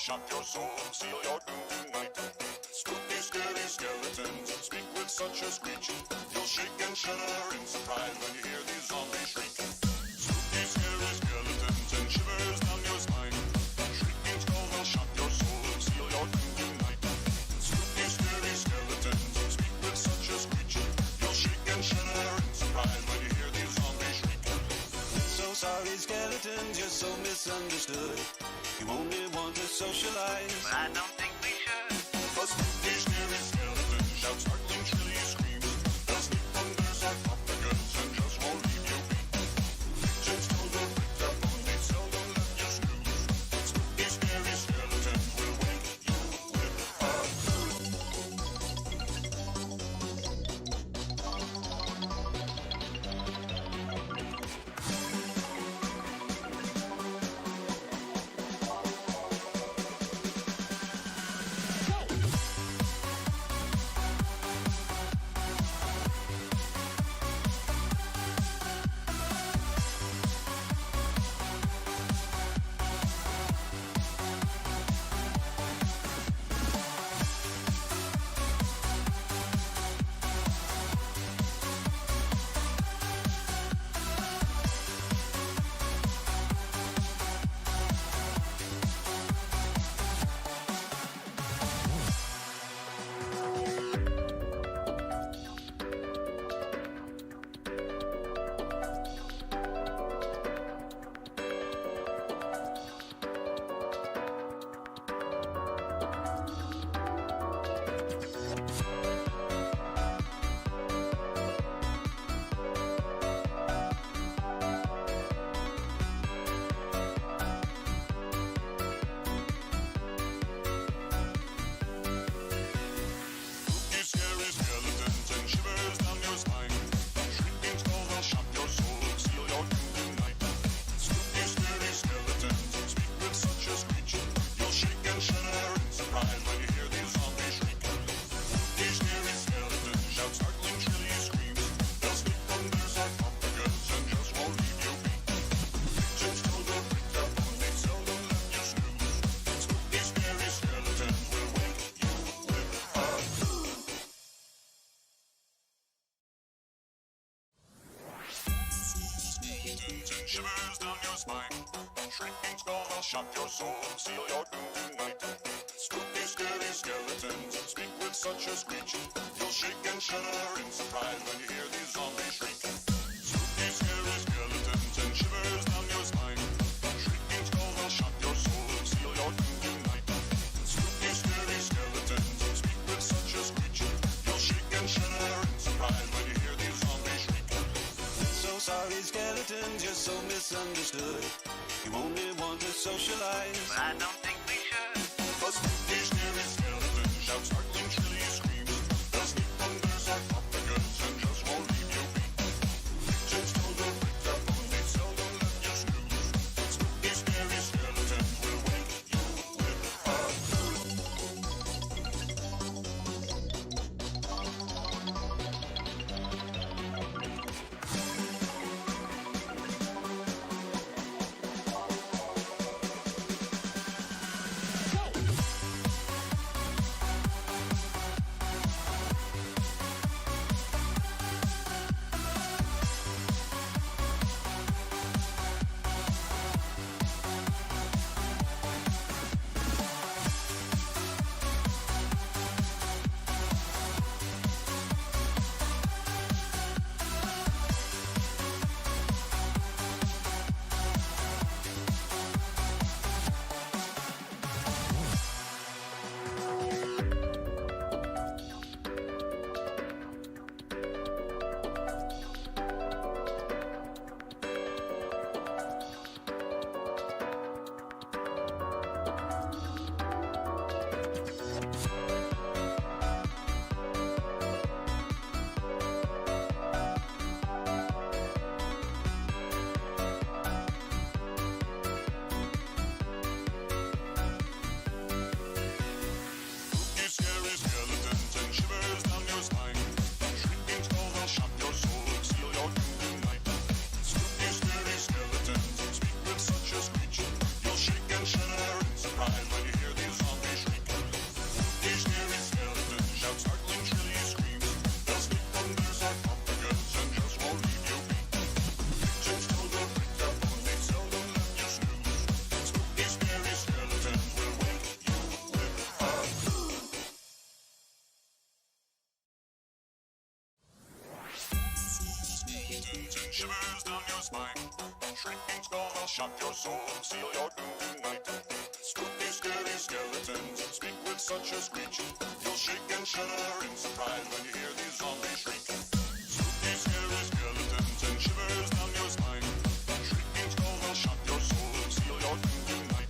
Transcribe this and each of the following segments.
shock your soul, seal your doom tonight. Spooky, scary skeletons speak with such a screech. You'll shake and shudder in surprise when you hear these zombies shriek. Spooky, scary skeletons and shivers down your spine. Shrieking skulls will shock your soul, seal your doom tonight. Spooky, scary skeletons speak with such a screech. You'll shake and shudder in surprise when you hear these zombies shriek. So sorry, skeletons, you're so misunderstood. You only want to socialize, but I don't think we should. A spooky, scary skeleton shouts startling, shrilly screams. They'll sneak under sarcophagus and just won't leave you be. Legions told will break their bones, they seldom let you snooze. Spooky, scary skeletons will wake you with a shivers down your spine. Shrieking skulls will shock your soul, seal your doom tonight. Spooky, scary skeletons speak with such a screech. You'll shake and shudder in surprise when you hear these zombies shriek. Spooky, scary skeletons and shivers down your spine. Shrieking skulls will shock your soul, seal your doom tonight. Spooky, scary skeletons speak with such a screech. You'll shake and shudder in surprise when you hear these zombies shriek. so sorry, skeletons, you're so misunderstood. You only want to socialize, But I don't think we should. A spooky, scary skeleton shouts startling, shrilly screams. They'll sneak under sarcophagus and just won't leave you be. Legions told will break their bones, they seldom let you snooze. Spooky, scary skeletons will wake you with a shivers down your spine. Shrinking's gonna shock your soul, seal your doom tonight. Spooky, scary skeletons speak with such a screech. You'll shake and shudder in surprise when you hear these zombies shriek. Spooky, scary skeletons and shivers down your spine. Shrinking's gonna shock your soul, seal your doom tonight.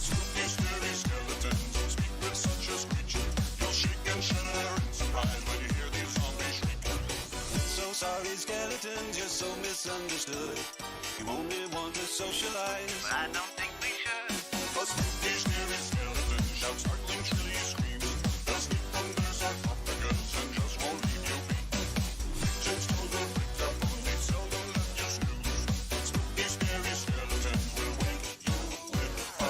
Spooky, scary skeletons speak with such a screech. You'll shake and shudder in surprise when you hear these zombies shriek. So sorry, skeletons, you're so misunderstood. You only want to socialize. But I don't think we should. A spooky, scary skeleton shouts startling, shrilly screams. They'll sneak from their sarcophagus and just won't leave you be. Legions till they'll break their bones, they seldom let you snooze. Spooky, scary skeletons will wake you with a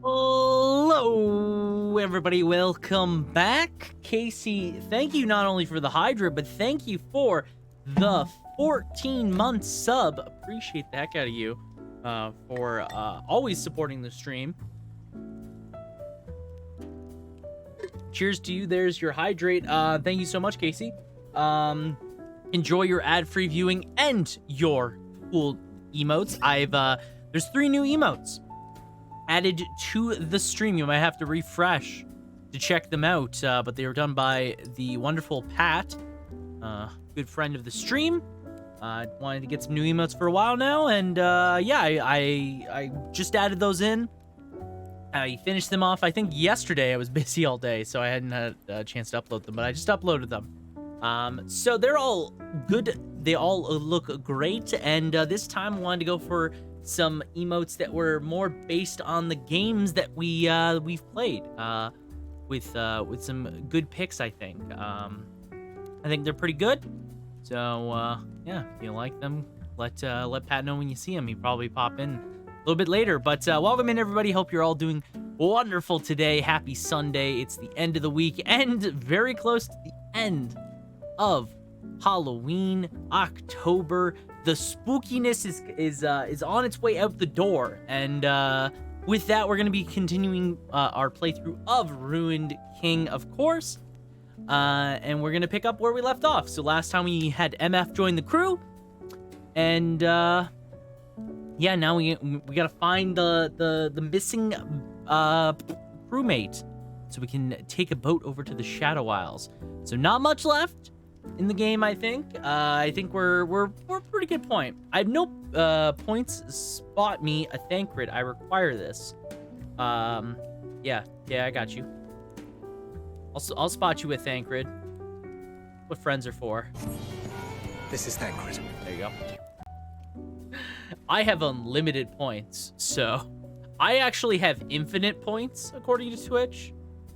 Hello, everybody. Welcome back. Casey, thank you not only for the Hydra, but thank you for the 14-month sub. Appreciate the heck out of you for always supporting the stream. Cheers to you. There's your hydrate. Thank you so much, Casey. Enjoy your ad-free viewing and your cool emotes. There's 3 new emotes added to the stream. You might have to refresh to check them out, but they were done by the wonderful Pat, good friend of the stream. Wanted to get some new emotes for a while now, and yeah, I just added those in. I finished them off, I think, yesterday. I was busy all day, so I hadn't had a chance to upload them, but I just uploaded them. So they're all good. They all look great, and this time I wanted to go for some emotes that were more based on the games that we've played, with some good picks. I think they're pretty good. So yeah, if you like them, let Pat know when you see him. He'll probably pop in a little bit later. But welcome in, everybody. Hope you're all doing wonderful today. Happy Sunday. It's the end of the week and very close to the end of Halloween, October. The spookiness is on its way out the door, and with that, we're gonna be continuing our playthrough of Ruined King, of course, and we're gonna pick up where we left off. So last time we had MF join the crew, and yeah, now we gotta find the missing crewmate, so we can take a boat over to the Shadow Isles. So not much left in the game, I think. I think we're pretty good point. I have no points. Spot me a Thancred. I require this. Yeah, I got you. I'll spot you a Thancred. What friends are for. This is Thancred. There you go. I have unlimited points, so I actually have infinite points according to Twitch.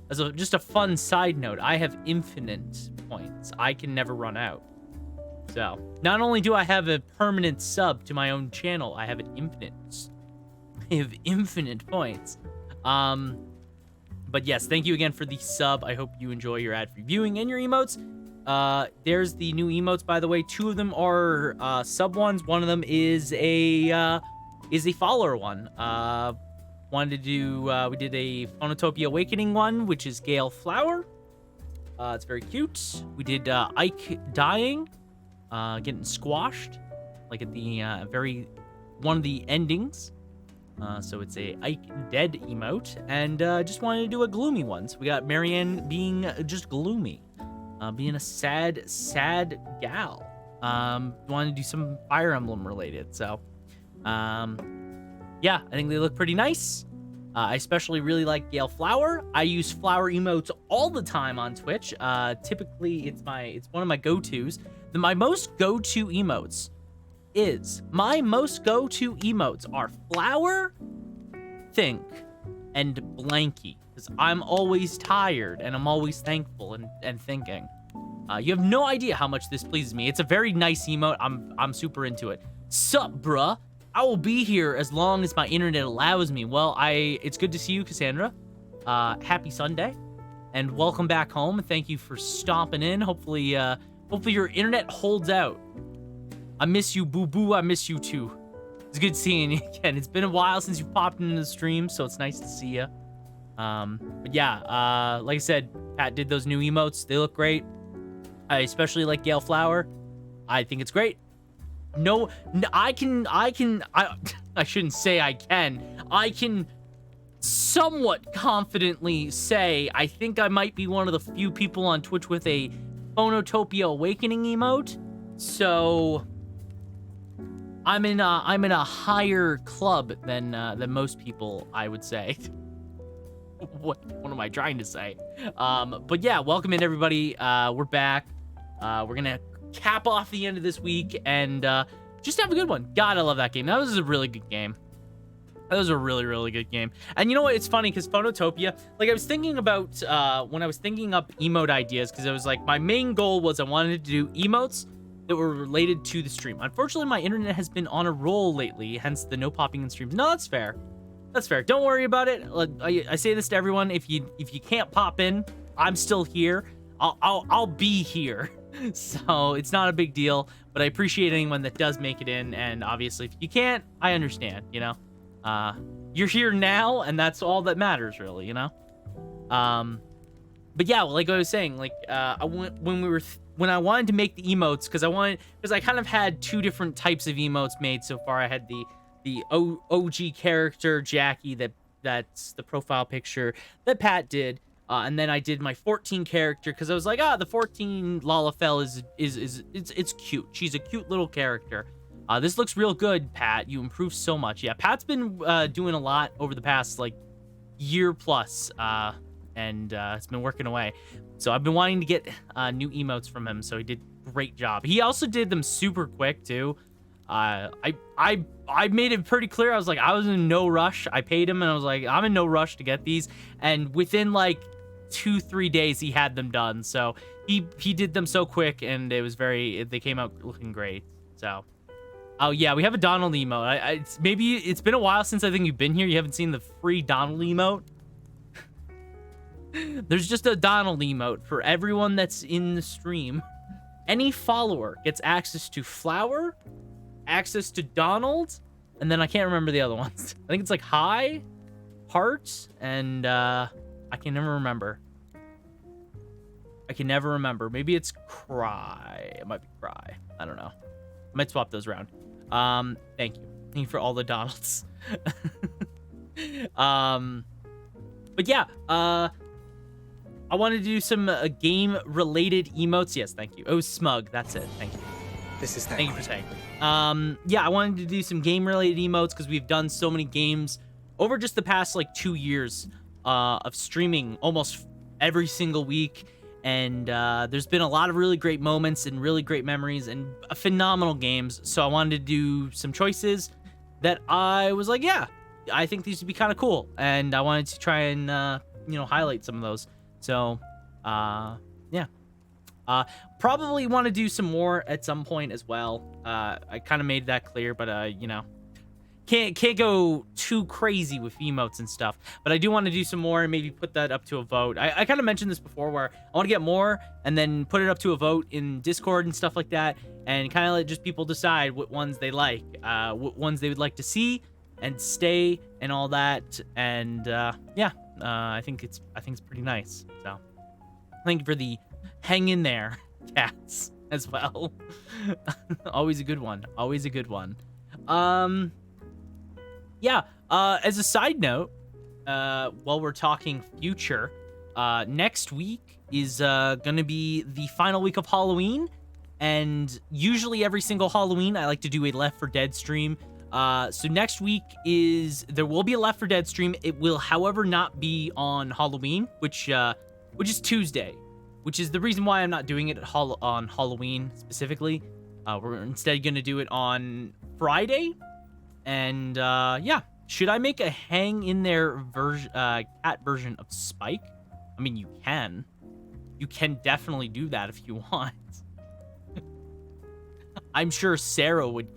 As just a fun side note, I have infinite points. I can never run out. So, not only do I have a permanent sub to my own channel, I have infinite points. But yes, thank you again for the sub. I hope you enjoy your ad-free viewing and your emotes. There's the new emotes, by the way. 2 of them are sub ones. One of them is a follower one. Wanted to do, we did a Phonotopia Awakening one, which is Gale Flower. It's very cute. We did Ike dying, getting squashed, like at the one of the endings. So it's a Ike dead emote, and just wanted to do a gloomy one. So we got Marianne being just gloomy, being a sad gal. Wanted to do some Fire Emblem related. So, yeah, I think they look pretty nice. I especially really like Gale Flower. I use flower emotes all the time on Twitch. Typically, it's one of my go-tos. My most go-to emotes are Flower, Think, and Blanky. Because I'm always tired and I'm always thankful and thinking. You have no idea how much this pleases me. It's a very nice emote. I'm super into it. Sup, bruh? I will be here as long as my internet allows me. Well, it's good to see you, Cassandra. Happy Sunday, and welcome back home. Thank you for stopping in. Hopefully your internet holds out. I miss you, boo boo. I miss you too. It's good seeing you again. It's been a while since you popped into the stream, so it's nice to see you. But yeah, like I said, Pat did those new emotes. They look great. I especially like Gale Flower. I think it's great. I shouldn't say I can. I can somewhat confidently say I think I might be one of the few people on Twitch with a Phonotopia Awakening emote. So I'm in a higher club than most people, I would say. What am I trying to say? But yeah, welcome in everybody. We're back. We're gonna cap off the end of this week and just have a good one. God, I love that game. That was a really good game. That was a really, really good game. And you know what? It's funny because Phonotopia, like I was thinking about when I was thinking up emote ideas, because I was like, my main goal was I wanted to do emotes that were related to the stream. Unfortunately, my internet has been on a roll lately, hence the no popping in streams. No, that's fair. That's fair. Don't worry about it. I say this to everyone: if you can't pop in, I'm still here. I'll be here. So it's not a big deal. But I appreciate anyone that does make it in. And obviously, if you can't, I understand. You know, you're here now, and that's all that matters, really. You know. But yeah, like I was saying, like when I wanted to make the emotes, because I kind of had two different types of emotes made so far. I had the OG character Jackie that's the profile picture that Pat did, and then I did my 14 character because I was like, the 14 Lalafell is cute. She's a cute little character. This looks real good, Pat. You improved so much. Yeah, Pat's been doing a lot over the past like year plus, and it's been working away. So I've been wanting to get new emotes from him, so he did a great job. He also did them super quick too. I made it pretty clear. I was like, I was in no rush. I paid him and I was like, I'm in no rush to get these. And within like 2-3 days, he had them done. So he did them so quick, and they came out looking great. So, oh yeah, we have a Donald emote. It's been a while since I think you've been here. You haven't seen the free Donald emote. There's just a Donald emote for everyone that's in the stream. Any follower gets access to Flower, access to Donald, and then I can't remember the other ones. I think it's like Hi, Heart, and I can never remember. Maybe it's Cry. It might be Cry. I don't know. I might swap those around. Thank you for all the Donalds. But yeah, I wanted to do some game-related emotes. Yes, thank you. Oh, Smug. That's it. Thank you. This is Thank you for saying. Yeah, I wanted to do some game-related emotes because we've done so many games over just the past like 2 years of streaming almost every single week, and there's been a lot of really great moments and really great memories and phenomenal games. So I wanted to do some choices that I was like, yeah, I think these would be kind of cool, and I wanted to try and highlight some of those. So, yeah. Probably want to do some more at some point as well. I kind of made that clear, but can't go too crazy with emotes and stuff. But I do want to do some more and maybe put that up to a vote. I kind of mentioned this before, where I want to get more and then put it up to a vote in Discord and stuff like that, and kind of let just people decide what ones they like, what ones they would like to see and stay and all that. And yeah, I think it's pretty nice. So thank you for the hang in there, cats, as well. Always a good one. Yeah, as a side note, while we're talking future, next week is gonna be the final week of Halloween, and usually every single Halloween I like to do a Left 4 Dead stream. So next week there will be a Left 4 Dead stream. It will, however, not be on Halloween, which is Tuesday, which is the reason why I'm not doing it on Halloween specifically. We're instead going to do it on Friday. And yeah, should I make a hang in there cat version of Spike? I mean, you can. You can definitely do that if you want. I'm sure Sarah would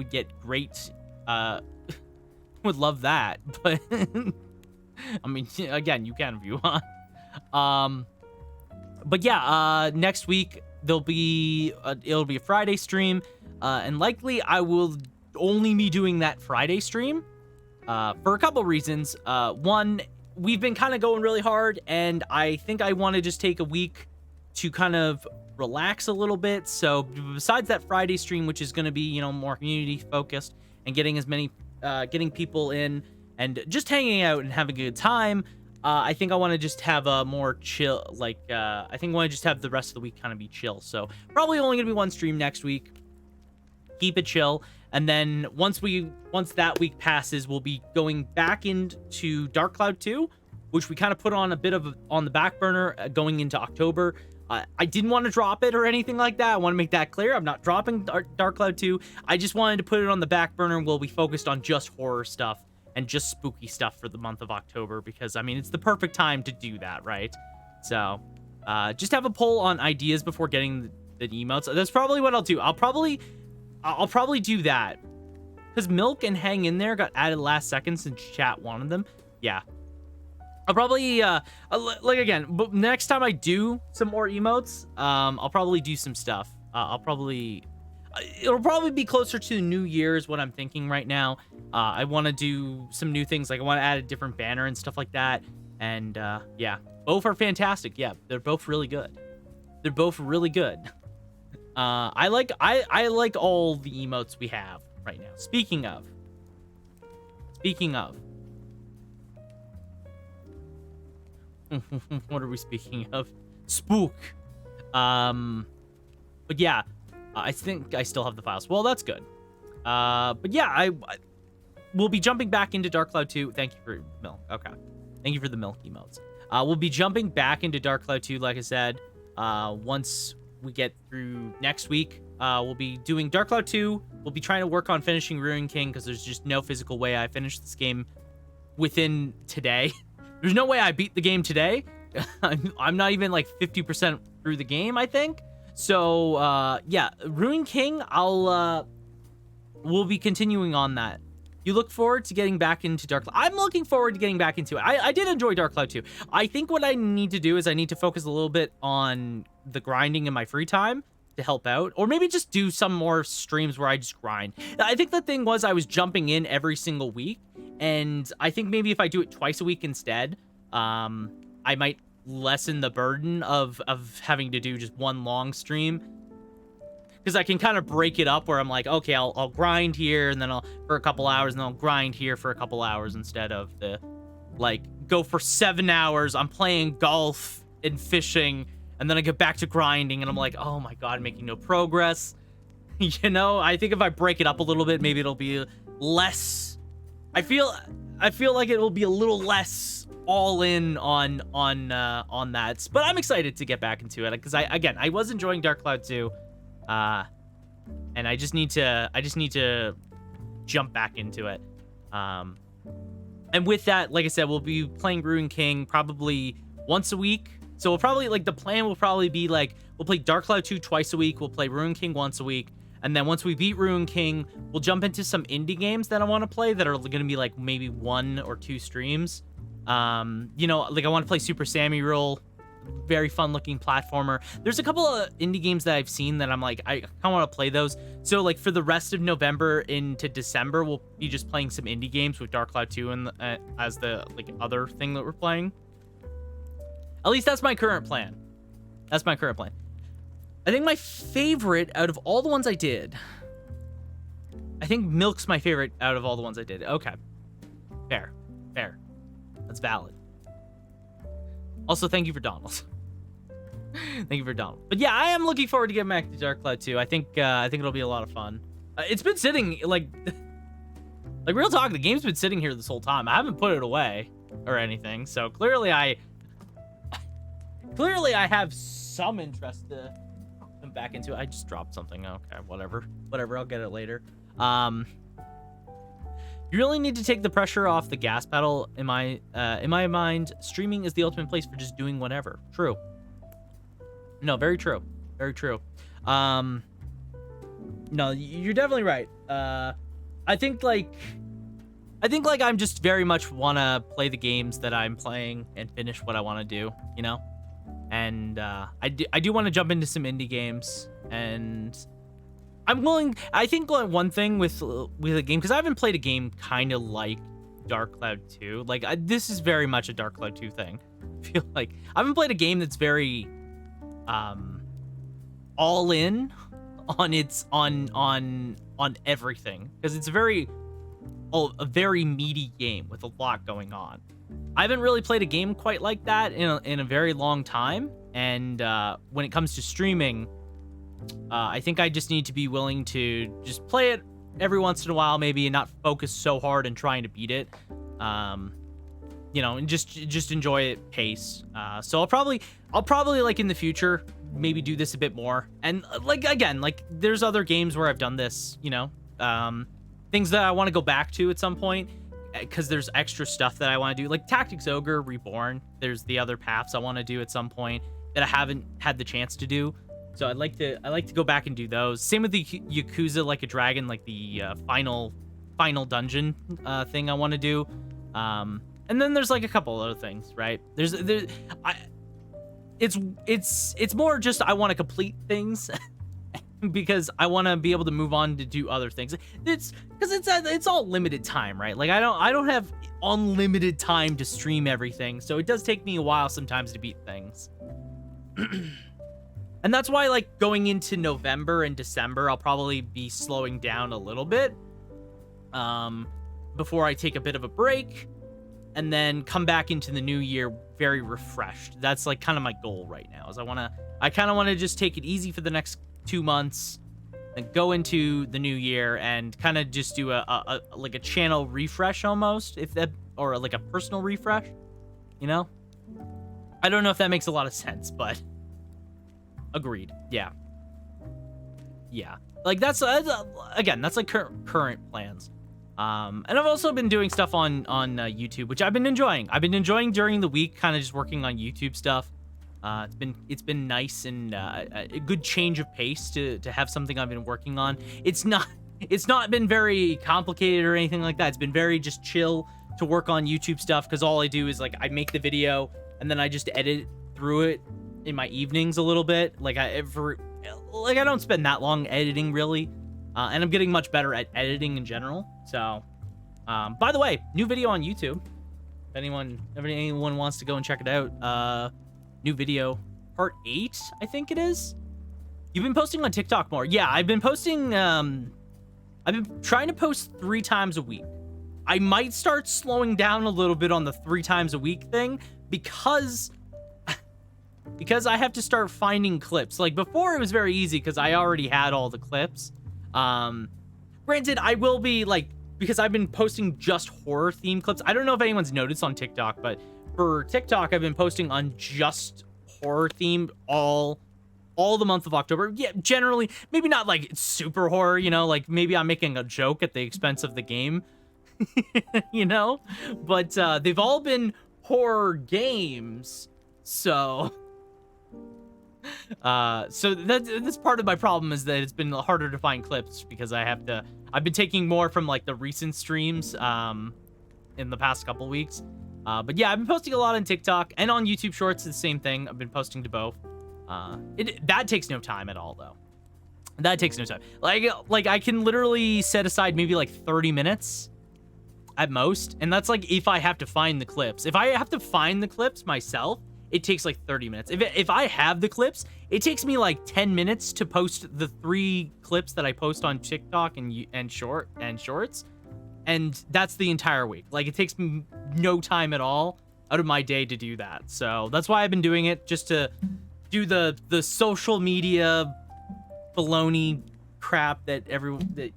get great would love that, but I mean, again, you can if you want. But yeah, next week it'll be a Friday stream, and likely I will only be doing that Friday stream for a couple reasons. One, we've been kind of going really hard, and I think I want to just take a week to kind of relax a little bit. So besides that Friday stream, which is going to be, you know, more community focused and getting as many getting people in and just hanging out and having a good time, I think I want to just have a more chill, like I think I want to just have the rest of the week kind of be chill. So probably only gonna be one stream next week. Keep it chill, and then once that week passes, we'll be going back into Kloqdq 2, which we kind of put on a bit of on the back burner going into October. I didn't want to drop it or anything like that. I want to make that clear. I'm not dropping Kloqdq 2. I just wanted to put it on the back burner and we'll be focused on just horror stuff and just spooky stuff for the month of October, because I mean, it's the perfect time to do that, right? So just have a poll on ideas before getting the emotes. That's probably what I'll do. I'll probably do that, because Milk and Hang In There got added last second since chat wanted them. Yeah, I'll probably like, again, but next time I do some more emotes, I'll probably do some stuff. It'll probably be closer to New Year's, what I'm thinking right now. I want to do some new things, like I want to add a different banner and stuff like that. And yeah, both are fantastic. Yeah, they're both really good. They're both really good. I like all the emotes we have right now. Speaking of, what are we speaking of? Spook. But yeah, I think I still have the files. Well, that's good. But yeah, we'll be jumping back into Kloqdq 2. Thank you for Milk. Okay. Thank you for the Milk emotes. We'll be jumping back into Kloqdq 2, like I said, once we get through next week. We'll be doing Kloqdq 2. We'll be trying to work on finishing Ruin King, because there's just no physical way I finish this game within today. There's no way I beat the game today. I'm not even like 50% through the game, I think. So yeah, Ruin King, we'll be continuing on that. You look forward to getting back into Kloqdq. I'm looking forward to getting back into it. I did enjoy Kloqdq 2. I think what I need to do is I need to focus a little bit on the grinding in my free time to help out, or maybe just do some more streams where I just grind. I think the thing was I was jumping in every single week, and I think maybe if I do it twice a week instead, I might lessen the burden of having to do just one long stream, because I can kind of break it up where I'm like, okay, I'll grind here and then for a couple hours, and then I'll grind here for a couple hours, instead of the like go for 7 hours. I'm playing golf and fishing, and then I get back to grinding, and I'm like, oh my god, I'm making no progress. You know, I think if I break it up a little bit, maybe it'll be less. I feel like it will be a little less all in on that. But I'm excited to get back into it, because I was enjoying Kloqdq 2. And I just need to jump back into it. And with that, like I said, we'll be playing Ruin King probably once a week. So we'll probably, like, the plan will probably be like, we'll play Kloqdq 2 twice a week, we'll play Ruin King once a week, and then once we beat Ruin King, we'll jump into some indie games that I want to play that are gonna be like maybe 1 or 2 streams. You know, like I want to play Super Sammy Roll, very fun looking platformer. There's a couple of indie games that I've seen that I'm like, I kind of want to play those. So like for the rest of November into December, we'll be just playing some indie games with Kloqdq 2 and as the like other thing that we're playing. At least that's my current plan. I think my favorite out of all the ones I did, I think Milk's my favorite out of all the ones I did. Okay, fair. That's valid. Also, thank you for Donald. Thank you for Donald. But yeah, I am looking forward to getting back to Kloqdq 2. I think it'll be a lot of fun. It's been sitting like Like, real talk, the game's been sitting here this whole time. I haven't put it away or anything, so clearly I have some interest to come back into it. I just dropped something. Okay, whatever, I'll get it later. You really need to take the pressure off the gas pedal. In my mind, streaming is the ultimate place for just doing whatever. True. No, very true. Very true. No, you're definitely right. I think I'm just very much want to play the games that I'm playing and finish what I want to do, you know? And I do want to jump into some indie games, and I'm willing. I think one thing with a game, because I haven't played a game kind of like Dark Cloud 2. Like, this is very much a Dark Cloud 2 thing. I feel like I haven't played a game that's very all in on its on everything, because it's a very meaty game with a lot going on. I haven't really played a game quite like that in a very long time, and when it comes to streaming, I think I just need to be willing to just play it every once in a while, maybe, and not focus so hard in trying to beat it. You know, and just enjoy it pace. So I'll probably like in the future maybe do this a bit more. And like, again, like, there's other games where I've done this, you know, things that I want to go back to at some point, because there's extra stuff that I want to do, like Tactics Ogre Reborn. There's the other paths I want to do at some point that I haven't had the chance to do. So I like to go back and do those. Same with the Yakuza Like a Dragon, like the final dungeon thing I want to do. And then there's like a couple other things, right? It's more just I want to complete things because I want to be able to move on to do other things. It's all limited time, right? Like, I don't have unlimited time to stream everything, so it does take me a while sometimes to beat things. And that's why, like, going into November and December, I'll probably be slowing down a little bit before I take a bit of a break, and then come back into the new year very refreshed. That's like kind of my goal right now, is I kind of want to just take it easy for the next 2 months and go into the new year and kind of just do a like a channel refresh almost, or like a personal refresh, you know? I don't know if that makes a lot of sense, but agreed. Yeah. Like, that's again, that's like current plans. And I've also been doing stuff on YouTube, which I've been enjoying. During the week, kind of just working on YouTube stuff. It's been nice and a good change of pace to have something I've been working on. It's not been very complicated or anything like that. It's been very just chill to work on YouTube stuff, because all I do is, like, I make the video and then I just edit through it in my evenings a little bit. Like, I don't spend that long editing, really. And I'm getting much better at editing in general. So, by the way, new video on YouTube. If anyone wants to go and check it out, new video, part 8, I think it is. You've been posting on TikTok more. Yeah, I've been posting. I've been trying to post 3 times a week. I might start slowing down a little bit on the 3 times a week thing, because I have to start finding clips. Like, before, it was very easy because I already had all the clips. Granted, I will be, like, because I've been posting just horror themed clips. I don't know if anyone's noticed on TikTok, but for TikTok, I've been posting on just horror themed all the month of October. Yeah, generally, maybe not like super horror, you know, like maybe I'm making a joke at the expense of the game, you know, but they've all been horror games. So that's part of my problem, is that it's been harder to find clips, because I've been taking more from, like, the recent streams in the past couple weeks. But yeah, I've been posting a lot on TikTok and on YouTube Shorts. It's the same thing. I've been posting to both. That takes no time at all, though. That takes no time. Like I can literally set aside maybe like 30 minutes at most, and that's like if I have to find the clips. If I have to find the clips myself, it takes like 30 minutes. If I have the clips, it takes me like 10 minutes to post the 3 clips that I post on TikTok and Shorts, and that's the entire week. Like, it takes me no time at all out of my day to do that. So that's why I've been doing it, just to do the social media baloney crap that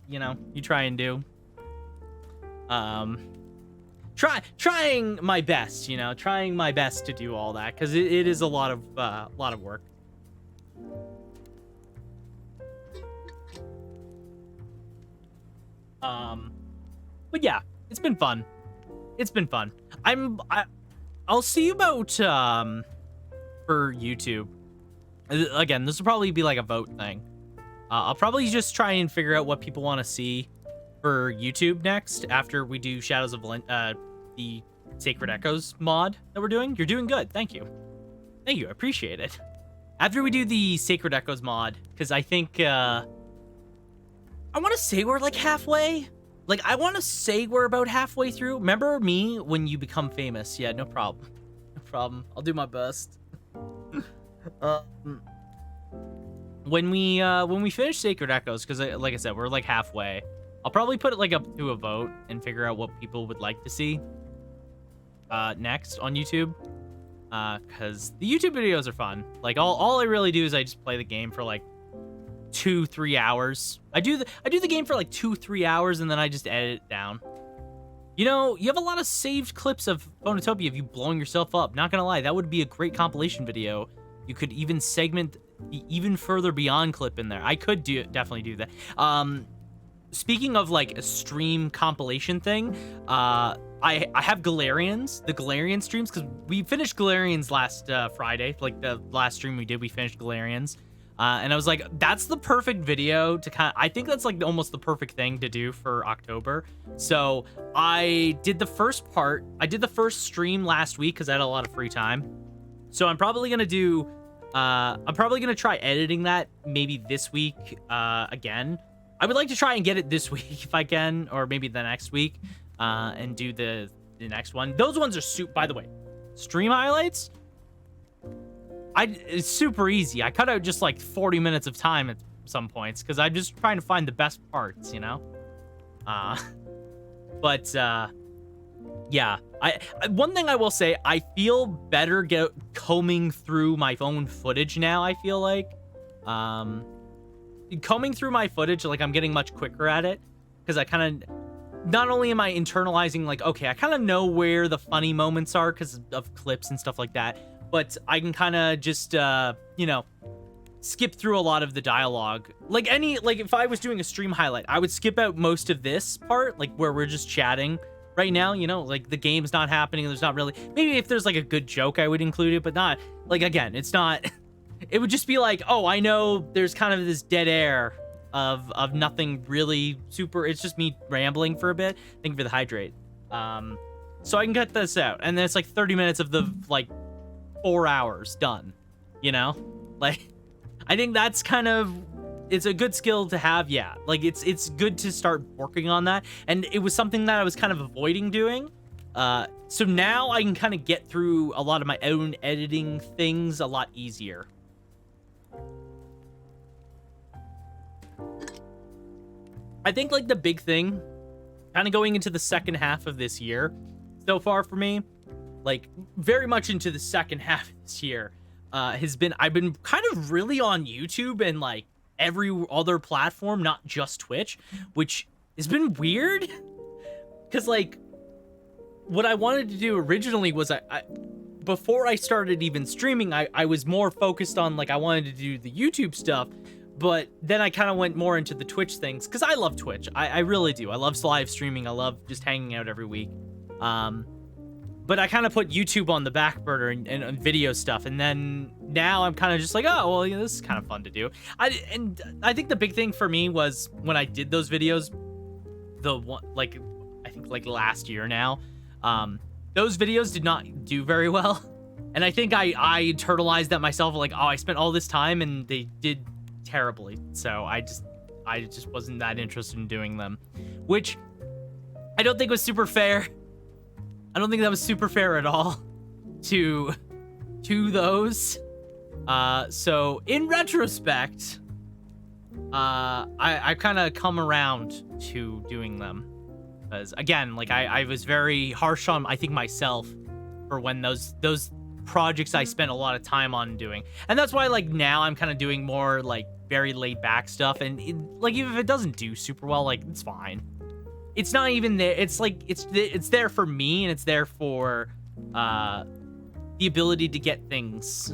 you know, you try and do. Trying my best, you know, trying my best to do all that, because it is a lot of work. But yeah, it's been fun. It's been fun. I'll see about for YouTube. Again, this will probably be like a vote thing. I'll probably just try and figure out what people want to see for YouTube next after we do Shadows of the Sacred Echoes mod that we're doing. You're doing good. Thank you. Thank you. I appreciate it. After we do the Sacred Echoes mod, because I think I want to say we're like halfway. Like, I want to say we're about halfway through. Remember me when you become famous? Yeah, no problem. No problem. I'll do my best. When we finish Sacred Echoes, because like I said, we're like halfway. I'll probably put it like up to a vote and figure out what people would like to see next on YouTube. Because the YouTube videos are fun. Like all I really do is I just play the game for like 2-3 hours. I do the game for like 2-3 hours and then I just edit it down. You know, you have a lot of saved clips of Phonotopia of you blowing yourself up. Not gonna lie, that would be a great compilation video. You could even segment the even further beyond clip in there. I could definitely do that. Speaking of like a stream compilation thing, I have Galarians, the Galarian streams, because we finished Galarians last Friday. Like the last stream we did, we finished Galarians. And I was like, that's the perfect video to I think that's like almost the perfect thing to do for October. So I did the first part. I did the first stream last week because I had a lot of free time. So I'm probably going to do, I'm probably going to try editing that maybe this week again. I would like to try and get it this week if I can, or maybe the next week, and do the next one. Those ones are by the way, stream highlights. It's super easy. I cut out just like 40 minutes of time at some points because I'm just trying to find the best parts, you know? But yeah. One thing I will say, I feel better combing through my own footage now, I feel like. Combing through my footage, like I'm getting much quicker at it because I kind of, not only am I internalizing like, okay, I kind of know where the funny moments are because of clips and stuff like that, but I can kind of just, you know, skip through a lot of the dialogue. Like if I was doing a stream highlight, I would skip out most of this part, like where we're just chatting right now, you know, like the game's not happening. There's not really, maybe if there's like a good joke, I would include it, but not like, again, it's not, it would just be like, oh, I know there's kind of this dead air of nothing really super. It's just me rambling for a bit. Thank you for the hydrate. So I can cut this out. And then it's like 30 minutes of the like 4 hours done, you know? Like, I think that's kind of, it's a good skill to have. Yeah. Like it's good to start working on that. And it was something that I was kind of avoiding doing. So now I can kind of get through a lot of my own editing things a lot easier. I think like the big thing kind of going into the second half of this year so far for me, like very much into the second half of this year, has been, I've been kind of really on YouTube and like every other platform, not just Twitch, which has been weird because like what I wanted to do originally was I before I started even streaming, I was more focused on like I wanted to do the YouTube stuff. But then I kind of went more into the Twitch things because I love Twitch. I really do. I love live streaming. I love just hanging out every week. But I kind of put YouTube on the back burner and video stuff. And then now I'm kind of just like, oh, well, you know, this is kind of fun to do. And I think the big thing for me was when I did those videos, the one, like, I think like last year now, those videos did not do very well. And I think I internalized that myself, like, oh, I spent all this time and they did terribly. So I just wasn't that interested in doing them, which I don't think was super fair. I don't think that was super fair at all to those. So in retrospect, I kind of come around to doing them because again, like I was very harsh on, I think, myself for when those projects I spent a lot of time on doing. And that's why like now I'm kind of doing more like very laid back stuff. And like, even if it doesn't do super well, like it's fine. it's not even there. It's like it's there for me, and it's there for the ability to get things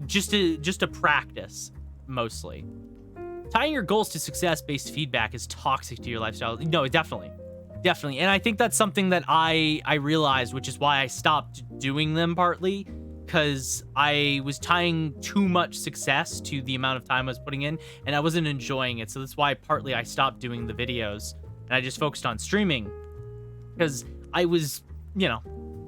just to practice mostly. Tying your goals to success-based feedback is toxic to your lifestyle. No, definitely. And I think that's something that I realized, which is why I stopped doing them partly, because I was tying too much success to the amount of time I was putting in, and I wasn't enjoying it. So that's why partly I stopped doing the videos, and I just focused on streaming, because I was,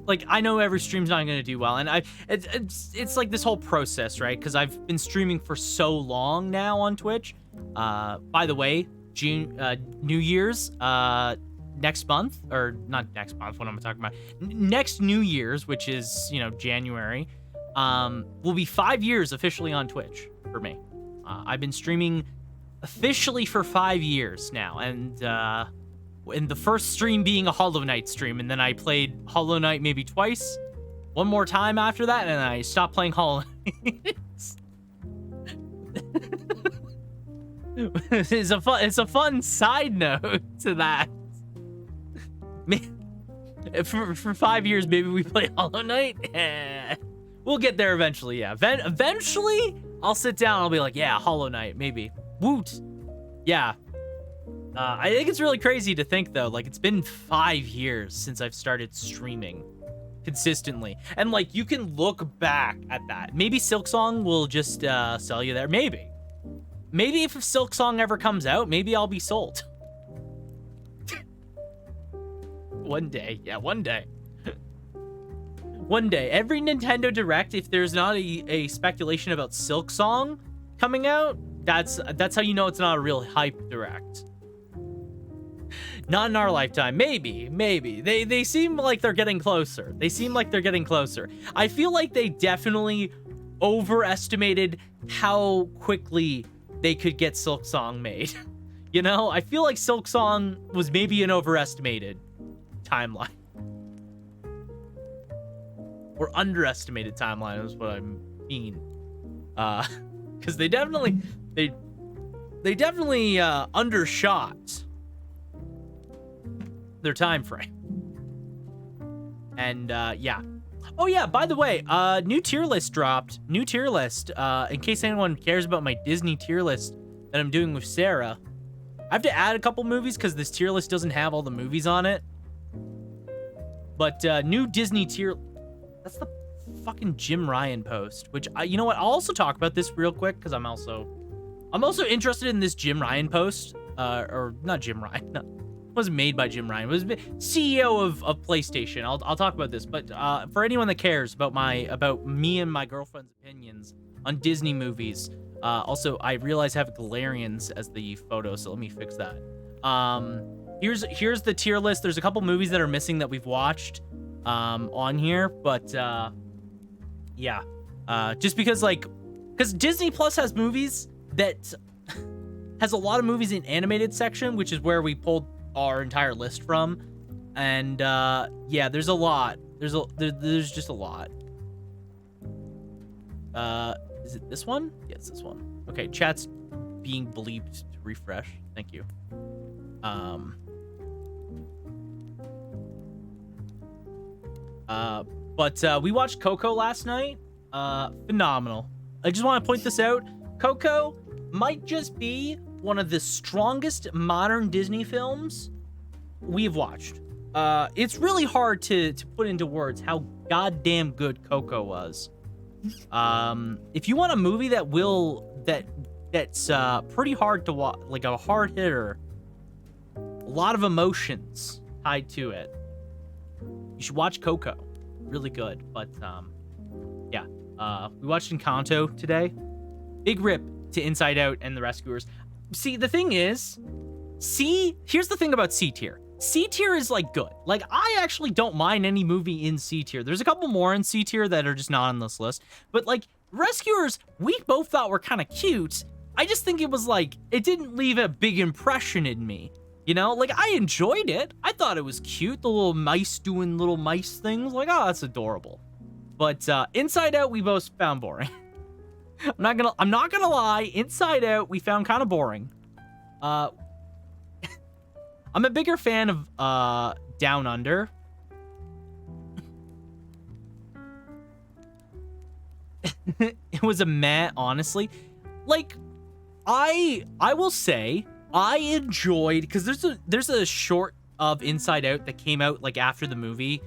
like, I know every stream's not going to do well, and it's like this whole process, right? Because I've been streaming for so long now on Twitch. By the way, New Year's, next month, or not next month, what am I talking about? Next New Year's, which is, January, will be 5 years officially on Twitch for me. I've been streaming officially for 5 years now, and the first stream being a Hollow Knight stream, and then I played Hollow Knight maybe twice, one more time after that, and I stopped playing Hollow Knight. It's a fun side note to that. For 5 years, maybe we play Hollow Knight. We'll get there eventually, yeah. Eventually, I'll sit down. I'll be like, yeah, Hollow Knight, maybe. Woot. Yeah. I think it's really crazy to think, though. Like, it's been 5 years since I've started streaming consistently. And, like, you can look back at that. Maybe Silksong will just sell you there. Maybe. Maybe if Silksong ever comes out, maybe I'll be sold. One day. Yeah, one day. One day. Every Nintendo Direct, if there's not a speculation about Silksong coming out, that's how you know it's not a real hype Direct. Not in our lifetime. Maybe. They seem like they're getting closer. I feel like they definitely overestimated how quickly they could get Silksong made. I feel like Silksong was maybe an overestimated timeline. Or underestimated timeline is what I mean. Because they definitely undershot their time frame. And yeah. Oh yeah, by the way, new tier list dropped. New tier list. In case anyone cares about my Disney tier list that I'm doing with Sarah. I have to add a couple movies because this tier list doesn't have all the movies on it. But new Disney tier... That's the fucking Jim Ryan post, which, you know what? I'll also talk about this real quick because I'm also interested in this Jim Ryan post. Or not Jim Ryan. No, it wasn't made by Jim Ryan. It was CEO of PlayStation. I'll talk about this. But for anyone that cares about me and my girlfriend's opinions on Disney movies, also I realize I have Galarians as the photo, so let me fix that. Here's the tier list. There's a couple movies that are missing that we've watched on here, but yeah, just because Disney Plus has movies that has a lot of movies in animated section, which is where we pulled our entire list from, and yeah, there's a lot. There's just a lot. Is it this one? Yeah, it's this one. Okay, chat's being bleeped to refresh. Thank you. But we watched Coco last night. Phenomenal. I just want to point this out. Coco might just be one of the strongest modern Disney films we've watched. It's really hard to put into words how goddamn good Coco was. If you want a movie that's pretty hard to watch, like a hard hitter, a lot of emotions tied to it, you should watch Coco. Really good. But yeah, we watched Encanto today. Big rip to Inside Out and The Rescuers. See, the thing is, here's the thing about C tier. C tier is like good. Like, I actually don't mind any movie in C tier. There's a couple more in C tier that are just not on this list. But like Rescuers, we both thought were kind of cute. I just think it was like, it didn't leave a big impression in me. Like, I enjoyed it. I thought it was cute. The little mice doing little mice things. Like, oh, that's adorable. But Inside Out, we both found boring. I'm not gonna lie. Inside Out, we found kind of boring. I'm a bigger fan of Down Under. It was a meh, honestly. Like, I will say I enjoyed, because there's a short of Inside Out that came out like after the movie,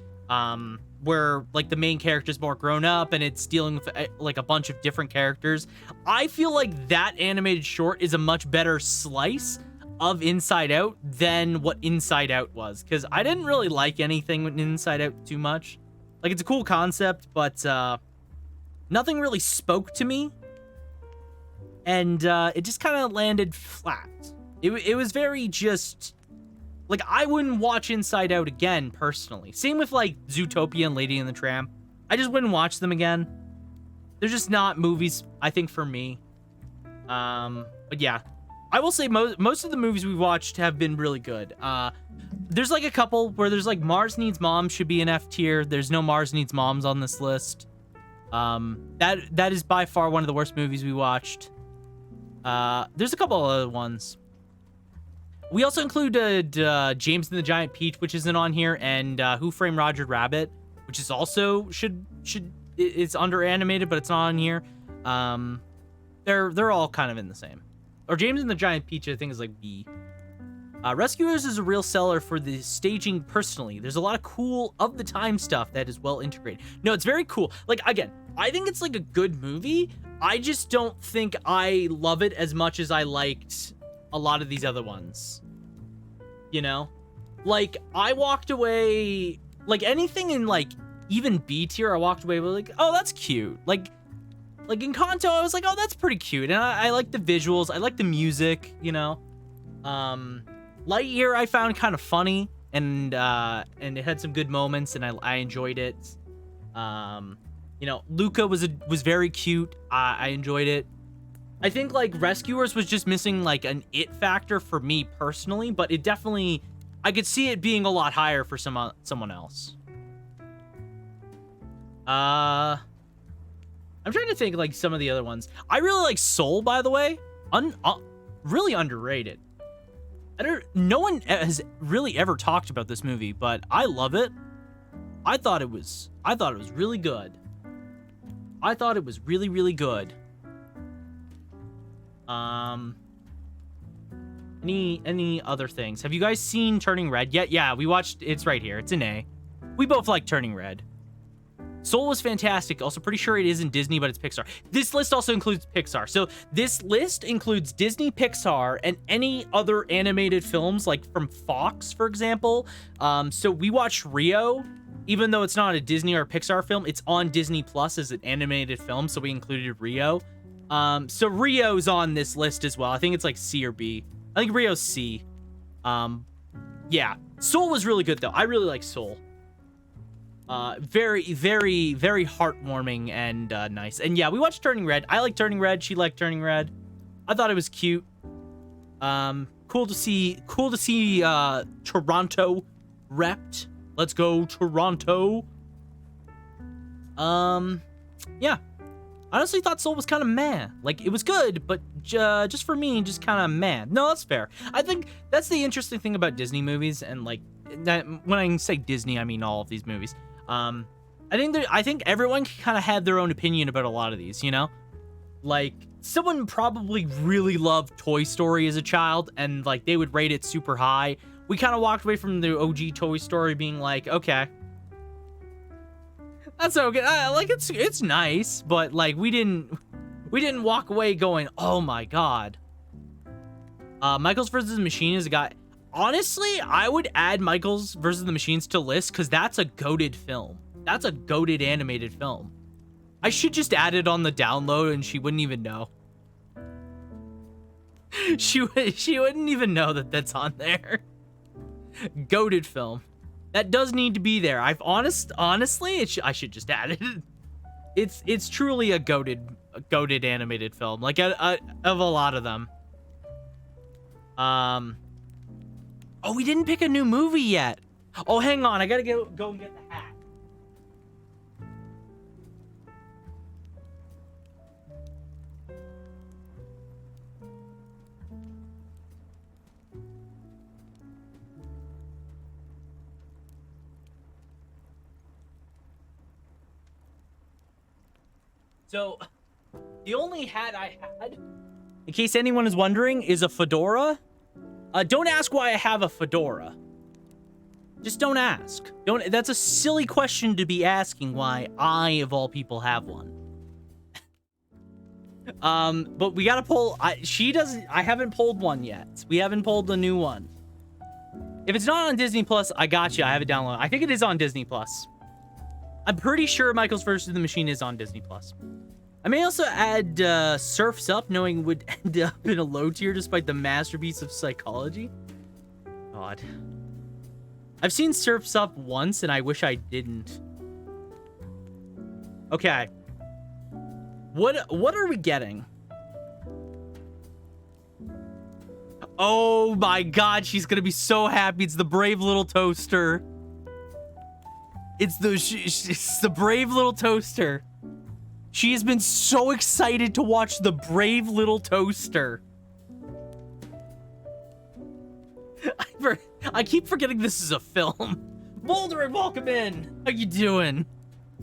where like the main character's more grown up and it's dealing with like a bunch of different characters. I feel like that animated short is a much better slice of Inside Out than what Inside Out was, because I didn't really like anything with Inside Out too much. Like, it's a cool concept, but nothing really spoke to me, and it just kind of landed flat. It was very just, like, I wouldn't watch Inside Out again, personally. Same with, like, Zootopia and Lady and the Tramp. I just wouldn't watch them again. They're just not movies, I think, for me. But yeah. I will say most of the movies we've watched have been really good. There's, like, a couple where there's, like, Mars Needs Moms should be an F tier. There's no Mars Needs Moms on this list. That is by far one of the worst movies we watched. There's a couple other ones. We also included James and the Giant Peach, which isn't on here, and Who Framed Roger Rabbit, which is also it's under animated, but it's not on here. They're all kind of in the same. Or James and the Giant Peach, I think, is like B. Rescuers is a real seller for the staging personally. There's a lot of cool of the time stuff that is well integrated. No, it's very cool. Like, again, I think it's like a good movie. I just don't think I love it as much as I liked a lot of these other ones. You know? Like, I walked away, like, anything in, like, even B tier, I walked away with, like, oh, that's cute. Like Encanto, I was like, oh, that's pretty cute. And I like the visuals. I like the music, you know? Lightyear I found kind of funny, and it had some good moments, and I enjoyed it. You know, Luca was very cute. I enjoyed it. I think, like, Rescuers was just missing, like, an it factor for me personally, but it definitely, I could see it being a lot higher for someone else. I'm trying to think, like, some of the other ones. I really like Soul, by the way. Really underrated. No one has really ever talked about this movie, but I love it. I thought it was really good. I thought it was really, really good. Any other things? Have you guys seen Turning Red yet? Yeah, we watched. It's right here. It's an A. We both like Turning Red. Soul was fantastic. Also, pretty sure it isn't Disney, but it's Pixar. This list also includes Pixar. So this list includes Disney, Pixar, and any other animated films, like from Fox, for example. So we watched Rio, even though it's not a Disney or Pixar film. It's on Disney Plus as an animated film, so we included Rio. So Rio's on this list as well. I think it's like C or B. I think Rio's C. Yeah. Soul was really good, though. I really like Soul. Very, very, very heartwarming and nice. And yeah, we watched Turning Red. I like Turning Red. She liked Turning Red. I thought it was cute. Cool to see Toronto repped. Let's go Toronto. Yeah. I honestly thought Soul was kind of meh. Like, it was good, but just for me, just kind of meh. No, that's fair. I think that's the interesting thing about Disney movies, and like that, when I say Disney, I mean all of these movies. I think everyone kind of had their own opinion about a lot of these, you know? Like, someone probably really loved Toy Story as a child, and like they would rate it super high. We kind of walked away from the OG Toy Story being like, okay, that's okay. Like, it's nice, but like we didn't walk away going, oh my god. Michaels vs. the Machine is a guy. Honestly, I would add Michaels vs. the Machines to list because that's a goated film. That's a goated animated film. I should just add it on the download and she wouldn't even know. She wouldn't even know that that's on there. Goated film. That does need to be there. Honestly, I should just add it. It's truly a goated animated film. Like of a lot of them. Oh, we didn't pick a new movie yet. Oh, hang on. I gotta go and get the hat. So, the only hat I had, in case anyone is wondering, is a fedora. Don't ask why I have a fedora. Just don't ask. That's a silly question to be asking why I, of all people, have one. But we gotta pull, I haven't pulled one yet. We haven't pulled the new one. If it's not on Disney Plus, I got you. I have it downloaded. I think it is on Disney Plus. I'm pretty sure Michael's versus the Machine is on Disney Plus. I may also add Surf's Up, knowing it would end up in a low tier despite the masterpiece of psychology. God. I've seen Surf's Up once, and I wish I didn't. Okay. What are we getting? Oh my god, she's gonna be so happy. It's the Brave Little Toaster. It's the Brave Little Toaster. She has been so excited to watch the Brave Little Toaster. I keep forgetting this is a film. Volderin, welcome in. How you doing?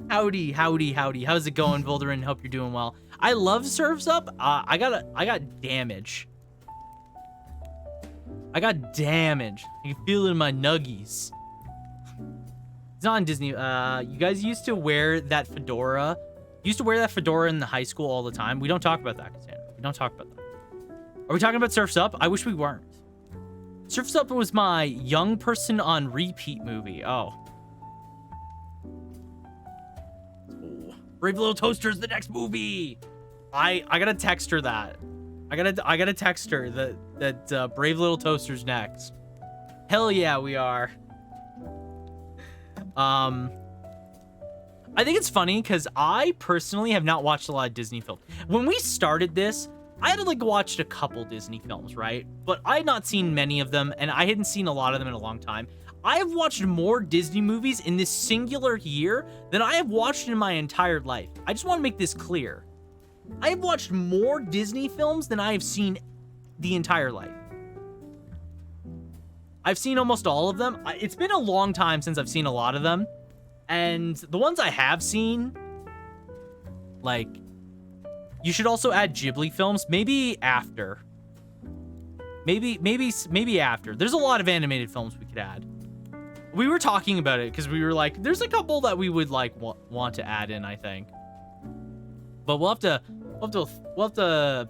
Howdy. How's it going, Volderin? Hope you're doing well. I love Surf's Up. I got damage. I can feel it in my nuggies. It's not on Disney. You guys used to wear that fedora. In the high school all the time. We don't talk about that, Cassandra. We don't talk about that. Are we talking about Surf's Up? I wish we weren't. Surf's Up was my young person on repeat movie. Oh. Brave Little Toaster is the next movie. I gotta text her that. I gotta text her that Brave Little Toaster's next. Hell yeah, we are. I think it's funny because I personally have not watched a lot of Disney films. When we started this, I had like watched a couple Disney films, right? But I had not seen many of them, and I hadn't seen a lot of them in a long time. I have watched more Disney movies in this singular year than I have watched in my entire life. I just want to make this clear. I have watched more Disney films than I have seen the entire life. I've seen almost all of them. It's been a long time since I've seen a lot of them. And the ones I have seen, like, you should also add Ghibli films. Maybe after. Maybe after. There's a lot of animated films we could add. We were talking about it because we were like, there's a couple that we would like want to add in, I think. But we'll have to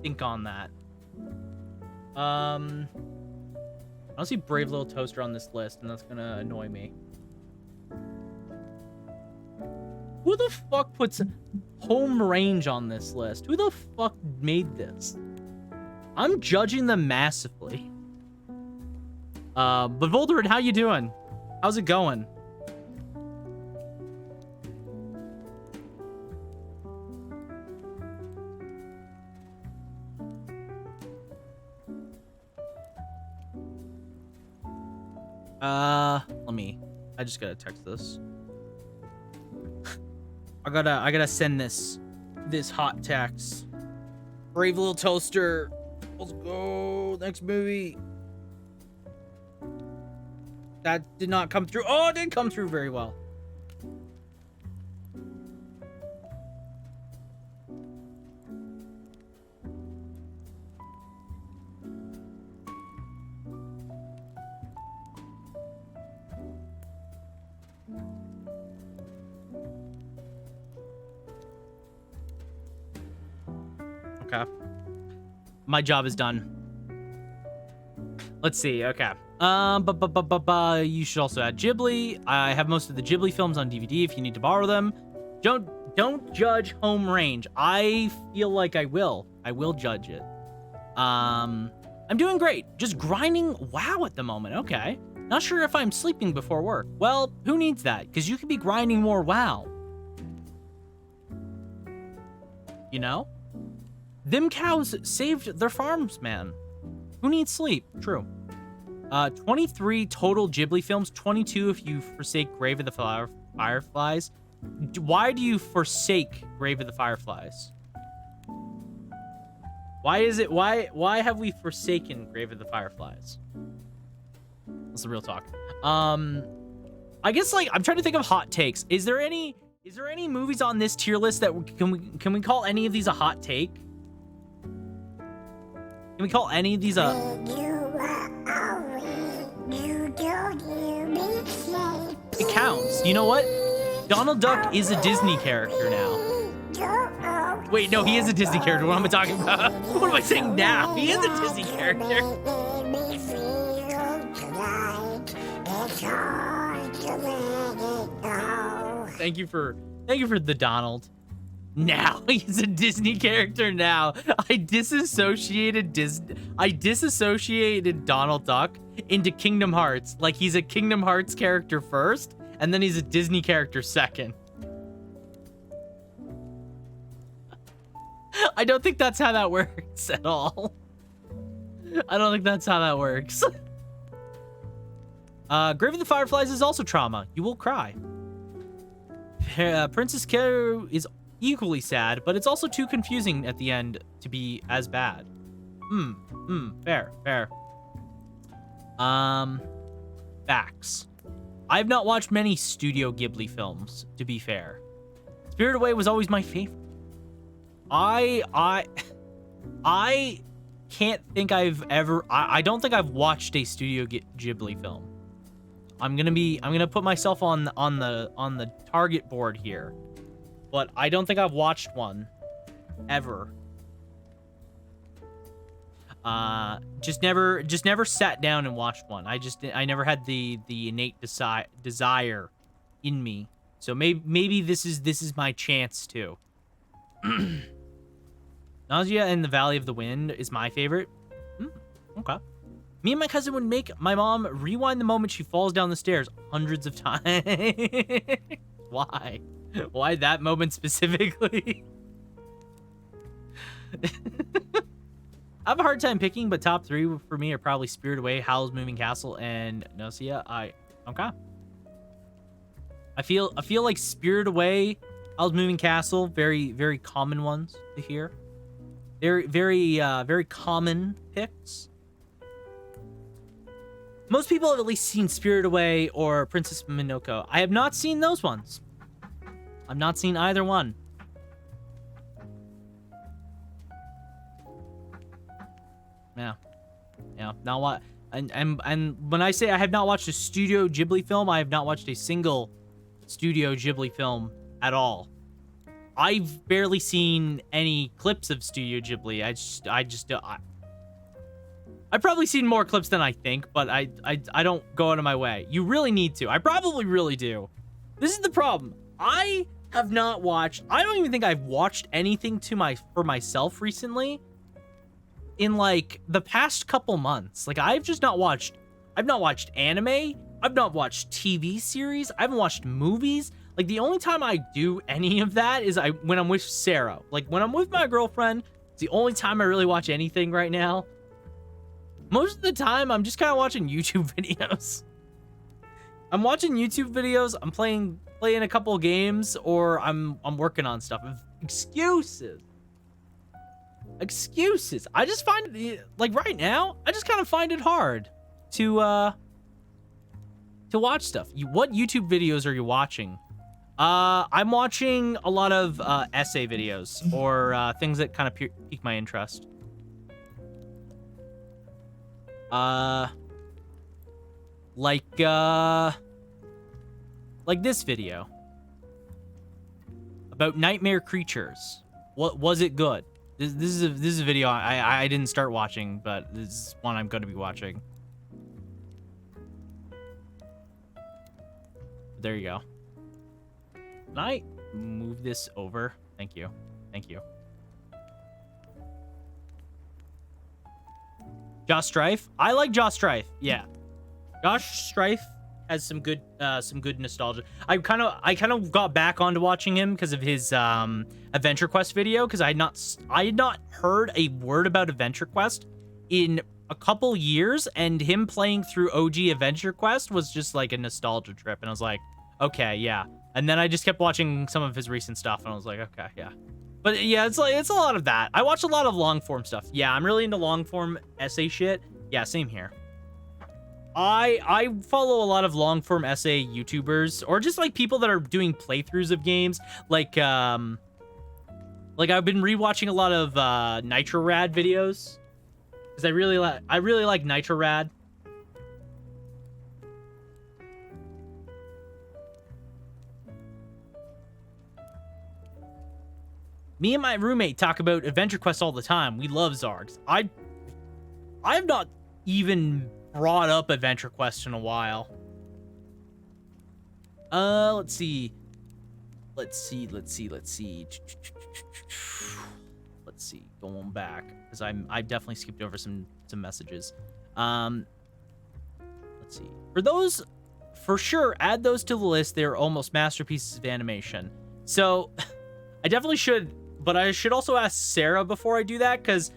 think on that. I don't see Brave Little Toaster on this list, and that's gonna annoy me. Who the fuck puts Home Range on this list? Who the fuck made this? I'm judging them massively. But Volderin, how you doing? How's it going? I just gotta text this. I gotta send this hot text. Brave Little Toaster. Let's go. Next movie. That did not come through. Oh, it did come through very well. Okay. My job is done. Let's see. Okay. You should also add Ghibli. I have most of the Ghibli films on DVD if you need to borrow them. Don't judge Home Range. I feel like I will. I will judge it. I'm doing great. Just grinding WoW at the moment. Okay. Not sure if I'm sleeping before work. Well, who needs that? Because you could be grinding more WoW. You know? Them cows saved their farms, man. Who needs sleep? True. 23 total Ghibli films. 22 if you forsake Grave of the Fireflies. Why do you forsake Grave of the Fireflies? Why is it? Why have we forsaken Grave of the Fireflies? That's the real talk. I guess, like, I'm trying to think of hot takes. Is there any Is there any movies on this tier list that can we call any of these a hot take? Can we call any of these a... It counts. You know what? Donald Duck is a Disney character now. Wait, no, he is a Disney character. What am I talking about? What am I saying now? He is a Disney character. Thank you for the Donald. Now he's a Disney character now. I disassociated Donald Duck into Kingdom Hearts. Like he's a Kingdom Hearts character first, and then he's a Disney character second. I don't think that's how that works at all. I don't think that's how that works. Grave of the Fireflies is also trauma. You will cry. Princess Kero is equally sad, but it's also too confusing at the end to be as bad. Fair. Facts. I've not watched many Studio Ghibli films, to be fair. Spirited Away was always my favorite. I can't think I don't think I've watched a Studio Ghibli film. I'm gonna put myself on the target board here, but I don't think I've watched one ever. Just never sat down and watched one. I never had the innate desire in me. So maybe this is my chance too. Nausea in the Valley of the Wind is my favorite. Okay. Me and my cousin would make my mom rewind the moment she falls down the stairs hundreds of times. Why? Why that moment specifically? I have a hard time picking, but top three for me are probably Spirited Away, Howl's Moving Castle, and Nausea. Okay. I feel like Spirited Away, Howl's Moving Castle, very, very common ones to hear. Very common picks. Most people have at least seen Spirited Away or Princess Mononoke. I have not seen those ones. I've not seen either one. Yeah. Now what? And when I say I have not watched a Studio Ghibli film, I have not watched a single Studio Ghibli film at all. I've barely seen any clips of Studio Ghibli. I've probably seen more clips than I think, but I don't go out of my way. You really need to. I probably really do. This is the problem. I have not watched. I don't even think I've watched anything for myself recently. In like the past couple months, like I've not watched anime. I've not watched TV series. I haven't watched movies. Like the only time I do any of that is when I'm with Sarah. Like when I'm with my girlfriend, it's the only time I really watch anything right now. Most of the time, I'm just kind of watching YouTube videos. I'm watching YouTube videos. I'm playing a couple of games, or I'm working on stuff. Excuses. I just find it, like right now, I just kind of find it hard to watch stuff. What YouTube videos are you watching? I'm watching a lot of essay videos or things that kind of pique my interest. Like this video about nightmare creatures. What was it good? This is a video I didn't start watching, but this is one I'm going to be watching. There you go. Can I move this over? Thank you. Josh Strife. I like Josh Strife. Yeah. Josh Strife has some good nostalgia. I kind of got back onto watching him because of his Adventure Quest video, because I had not heard a word about Adventure Quest in a couple years, and him playing through OG Adventure Quest was just like a nostalgia trip, and I was like, okay, yeah. And then I just kept watching some of his recent stuff, and I was like, okay, yeah. But yeah, it's a lot of that. I watch a lot of long form stuff. Yeah, I'm really into long form essay shit. Yeah, same here. I follow a lot of long form essay YouTubers, or just like people that are doing playthroughs of games. Like I've been rewatching a lot of Nitrorad videos because I really like Nitrorad. Me and my roommate talk about Adventure Quest all the time. We love Zargs. I have not even brought up Adventure Quest in a while. Let's see. Going back, because I definitely skipped over some messages. Let's see. For sure, add those to the list. They're almost masterpieces of animation. So I definitely should, but I should also ask Sarah before I do that, because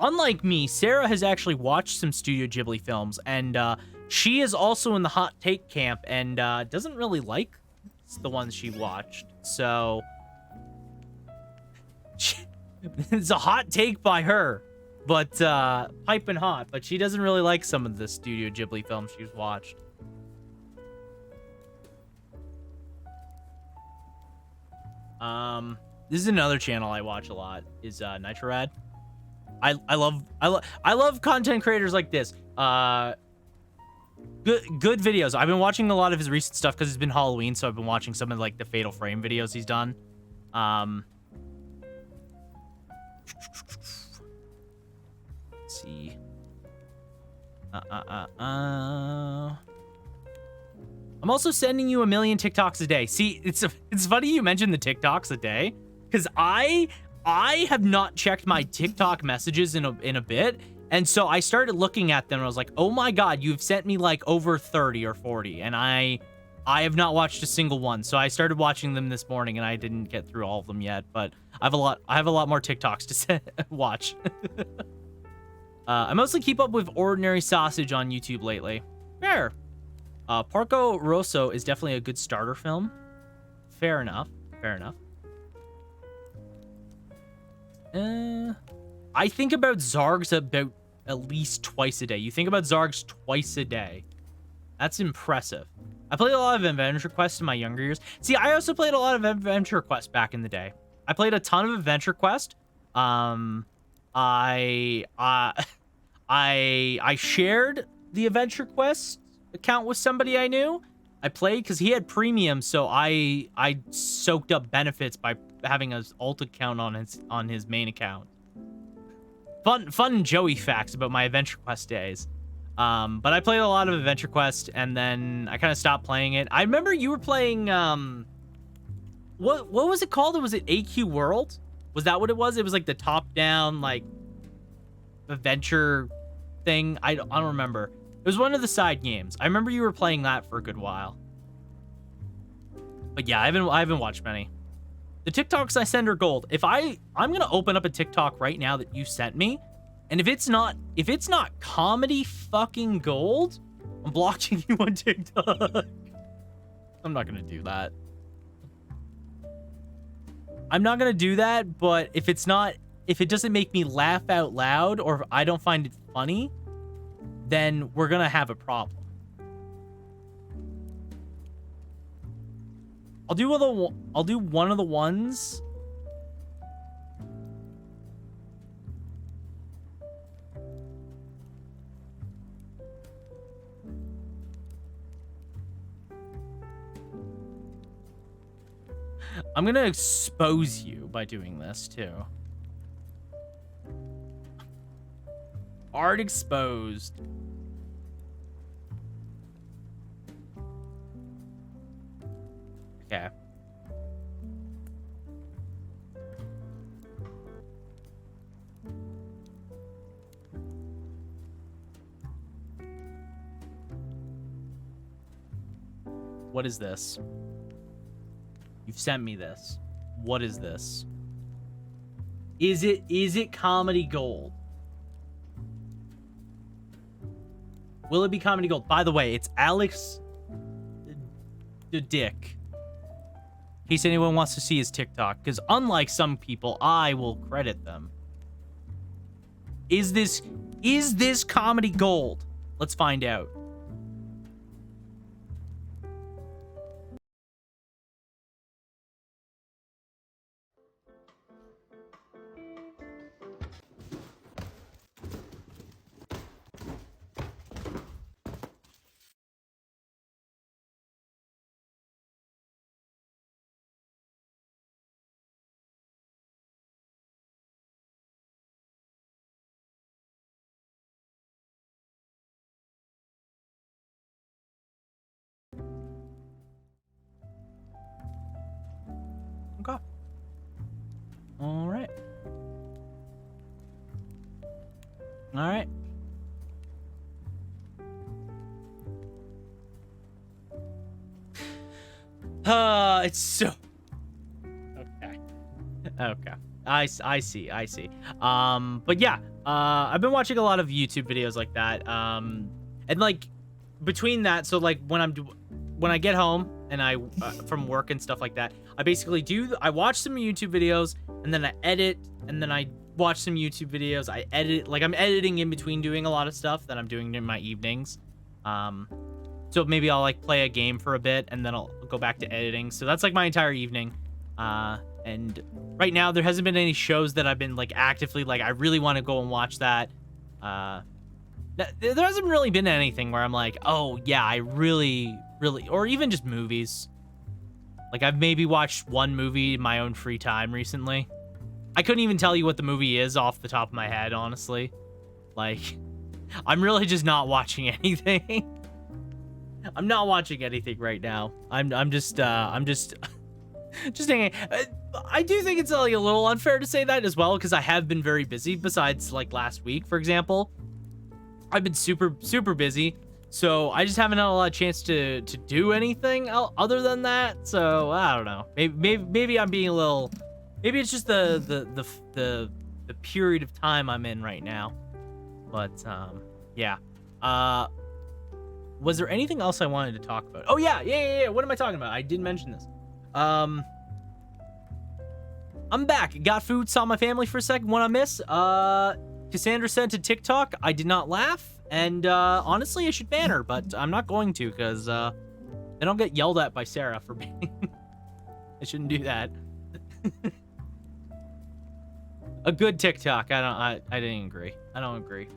unlike me, Sarah has actually watched some Studio Ghibli films, and she is also in the hot take camp, and doesn't really like the ones she watched. So it's a hot take by her, but piping hot. But she doesn't really like some of the Studio Ghibli films she's watched. This is another channel I watch a lot, is Nitrorad. I love content creators like this. Good videos. I've been watching a lot of his recent stuff because it's been Halloween, so I've been watching some of like the Fatal Frame videos he's done. Let's see. I'm also sending you 1 million TikToks a day. See, it's funny you mentioned the TikToks a day, because I have not checked my TikTok messages in a bit, and so I started looking at them and I was like, oh my god, you've sent me like over 30 or 40, and I have not watched a single one. So I started watching them this morning, and I didn't get through all of them yet, but I have a lot more TikToks to watch. I mostly keep up with Ordinary Sausage on YouTube lately. Fair. Porco Rosso is definitely a good starter film. Fair enough. I think about Zargs about at least twice a day. You think about Zargs twice a day. That's impressive. I played a lot of Adventure Quest in my younger years. See, I also played a lot of Adventure Quest back in the day. I played a ton of Adventure Quest. I shared the Adventure Quest account with somebody I knew. I played because he had premium, so I soaked up benefits by having an alt account on his main account. Fun Joey facts about my Adventure Quest days. But I played a lot of Adventure Quest, and then I kind of stopped playing it. I remember you were playing what was it called? Was it AQ World? Was that what it was? It was like the top-down like adventure thing. I don't remember. It was one of the side games. I remember you were playing that for a good while. But yeah, I haven't watched many. The TikToks I send are gold. I'm gonna open up a TikTok right now that you sent me, and if it's not comedy fucking gold, I'm blocking you on TikTok. I'm not gonna do that. I'm not gonna do that, but if it doesn't make me laugh out loud, or if I don't find it funny, then we're gonna have a problem. I'll do one of the ones. I'm gonna expose you by doing this too. Art exposed. Okay. What is this? You've sent me this. What is this? Is it comedy gold? Will it be comedy gold? By the way, it's Alex the Dick. In case anyone wants to see his TikTok, because unlike some people, I will credit them. Is this comedy gold? Let's find out. Okay. All right. All right. It's so... Okay. Okay. I see. But yeah, I've been watching a lot of YouTube videos like that. And like between that, so like when I get home and I from work and stuff like that, I watch some YouTube videos and then I edit and then I watch some YouTube videos. I edit, like I'm editing in between doing a lot of stuff that I'm doing in my evenings. So maybe I'll like play a game for a bit and then I'll go back to editing. So that's like my entire evening. And right now there hasn't been any shows that I've been like actively like I really want to go and watch that. There hasn't really been anything where I'm like, oh yeah, I really, or even just movies. Like I've maybe watched one movie in my own free time recently. I couldn't even tell you what the movie is off the top of my head, honestly. Like, I'm really just not watching anything. I'm not watching anything right now. I'm just thinking. I do think it's like a little unfair to say that as well, because I have been very busy. Besides, like last week, for example, I've been super busy. So I just haven't had a lot of chance to do anything other than that. So I don't know. Maybe I'm being a little. Maybe it's just the period of time I'm in right now. But yeah. Was there anything else I wanted to talk about? Oh yeah. What am I talking about? I did mention this. I'm back. Got food, saw my family for a second. What I miss? Cassandra sent to TikTok. I did not laugh, and honestly, I should ban her, but I'm not going to because I don't get yelled at by Sarah for being. I shouldn't do that. A good TikTok. I didn't agree. I don't agree.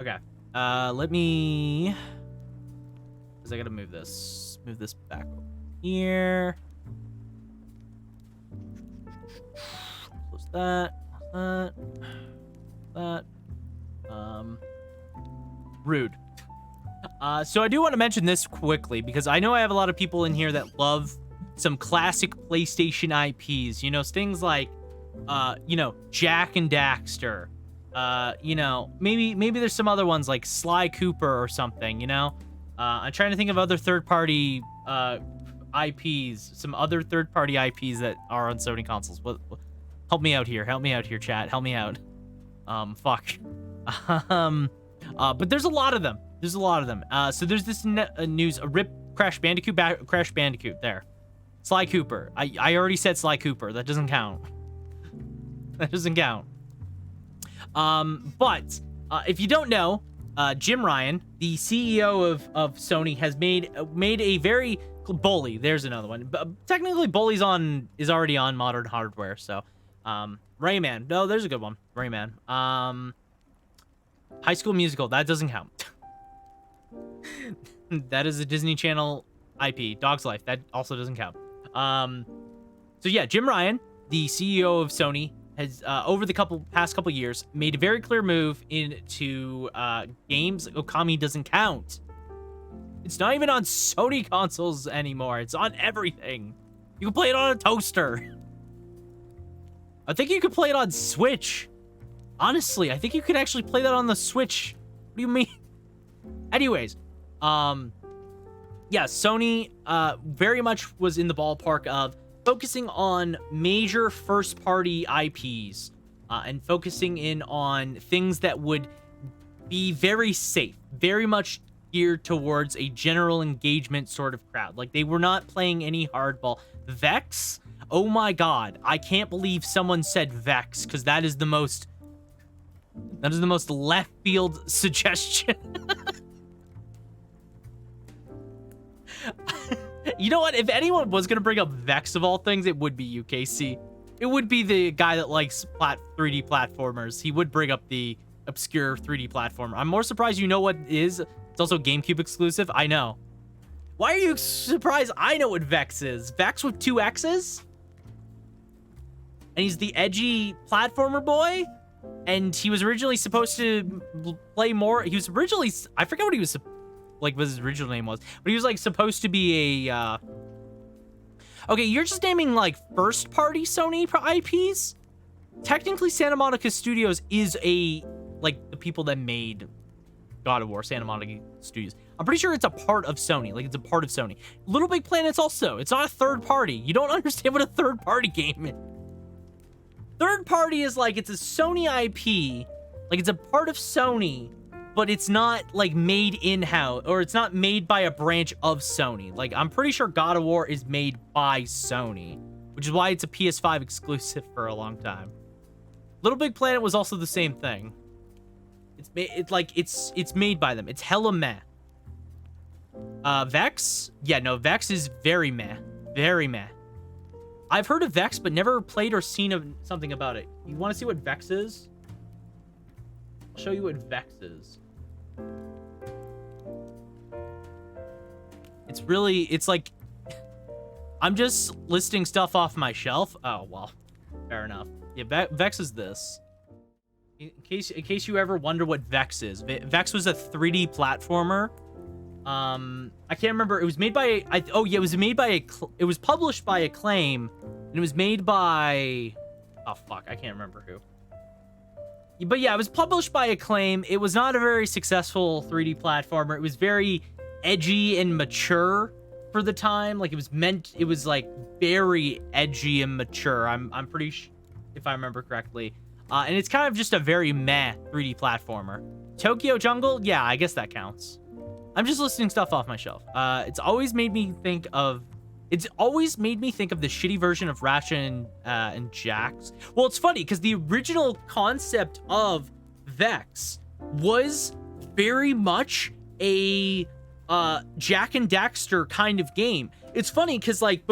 Okay. Let me. Cause I gotta move this back over here. Close that. Rude. So I do want to mention this quickly because I know I have a lot of people in here that love some classic PlayStation IPs. You know, things like, Jack and Daxter. Maybe there's some other ones like Sly Cooper or something. I'm trying to think of other third-party IPs, some other third-party IPs that are on Sony consoles. What? Help me out here, chat. Help me out. Fuck. But there's a lot of them. So there's this news, a RIP Crash Bandicoot there. Sly Cooper. I already said Sly Cooper. That doesn't count. But if you don't know, Jim Ryan, the CEO of Sony, has made a very Bully. There's another one. But technically, Bully's is already on modern hardware. So, Rayman. No, there's a good one. Rayman. High School Musical. That doesn't count. That is a Disney Channel IP. Dog's Life. That also doesn't count. So yeah, Jim Ryan, the CEO of Sony, has over the past couple years made a very clear move into games. Okami doesn't count. It's not even on Sony consoles anymore. It's on everything. You can play it on a toaster. I think you could play it on Switch. Honestly, I think you could actually play that on the Switch. What do you mean? Anyways, yeah, Sony very much was in the ballpark of focusing on major first-party IPs and focusing in on things that would be very safe, very much geared towards a general engagement sort of crowd. Like, they were not playing any hardball. Vex? Oh my god, I can't believe someone said Vex, because that is the most left field suggestion. You know what? If anyone was going to bring up Vex of all things, it would be UKC. It would be the guy that likes 3D platformers. He would bring up the obscure 3D platformer. I'm more surprised you know what it is. It's also GameCube exclusive. I know. Why are you surprised I know what Vex is? Vex with 2 X's? And he's the edgy platformer boy? And he was originally supposed to play more. He was originally, I forget what he was, like, what his original name was. But he was, like, supposed to be Okay, you're just naming like first-party Sony IPs? Technically, Santa Monica Studios is like the people that made God of War, Santa Monica Studios. I'm pretty sure it's a part of Sony. Like, it's a part of Sony. Little Big Planet's also. It's not a third party. You don't understand what a third party game is. Third party is like, it's a Sony IP. Like, it's a part of Sony, but it's not like made in-house, or it's not made by a branch of Sony. Like, I'm pretty sure God of War is made by Sony, which is why it's a PS5 exclusive for a long time. Little Big Planet was also the same thing. It's made by them. It's hella meh. Vex? Yeah, no, Vex is very meh. Very meh. I've heard of Vex, but never played or seen something about it. You want to see what Vex is? I'll show you what Vex is. It's like... I'm just listing stuff off my shelf. Oh, well. Fair enough. Yeah, Vex is this. In case you ever wonder what Vex is. Vex was a 3D platformer. I can't remember. It was made by it was published by Acclaim, and it was made by, oh fuck, I can't remember who. But yeah, it was published by Acclaim. It was not a very successful 3D platformer. It was very edgy and mature for the time. Like, it was like very edgy and mature. I'm pretty sure, if I remember correctly. And it's kind of just a very meh 3D platformer. Tokyo Jungle? Yeah, I guess that counts. I'm just listing stuff off my shelf. It's always made me think of the shitty version of Ratchet and Jax. Well, it's funny because the original concept of Vex was very much a Jak and Daxter kind of game. It's funny because like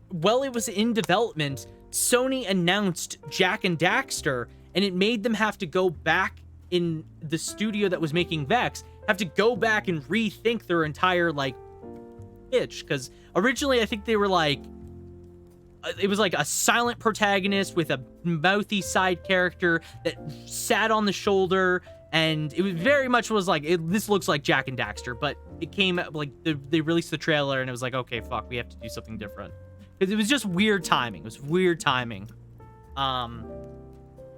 while it was in development, Sony announced Jak and Daxter, and it made them have to go back in the studio that was making Vex, have to go back and rethink their entire like pitch, because originally I think they were like, it was like a silent protagonist with a mouthy side character that sat on the shoulder, and it was very much was like, this looks like Jak and Daxter, but it came like they released the trailer and it was like, okay, fuck, we have to do something different, because it was just weird timing. It was weird timing.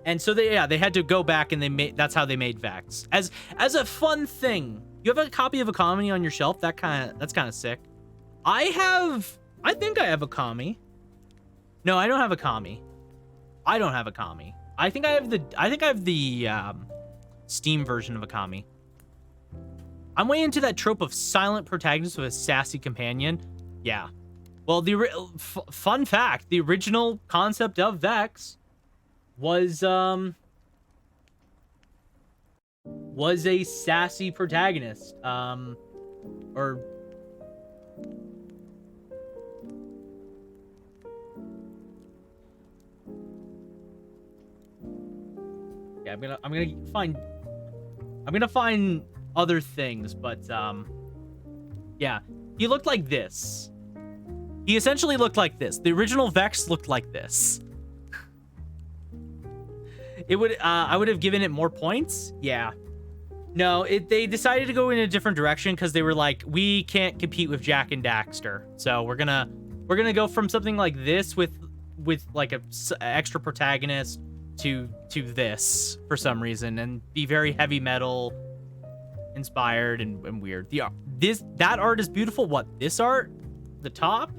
And so they had to go back, and that's how they made Vex. As a fun thing, you have a copy of Akami on your shelf. That's kind of sick. I think I have Akami. No, I don't have Akami. I don't have Akami. I think I have the Steam version of Akami. I'm way into that trope of silent protagonist with a sassy companion. Yeah. Well, fun fact, the original concept of Vex was a sassy protagonist. Or yeah, I'm gonna find other things, but yeah, he looked like this. He essentially looked like this. The original Vex looked like this. I would have given it more points. Yeah. No, they decided to go in a different direction because they were like, we can't compete with Jak and Daxter, so we're gonna go from something like this with like a extra protagonist to this for some reason, and be very heavy metal inspired and weird. That art is beautiful. What, this art? The top?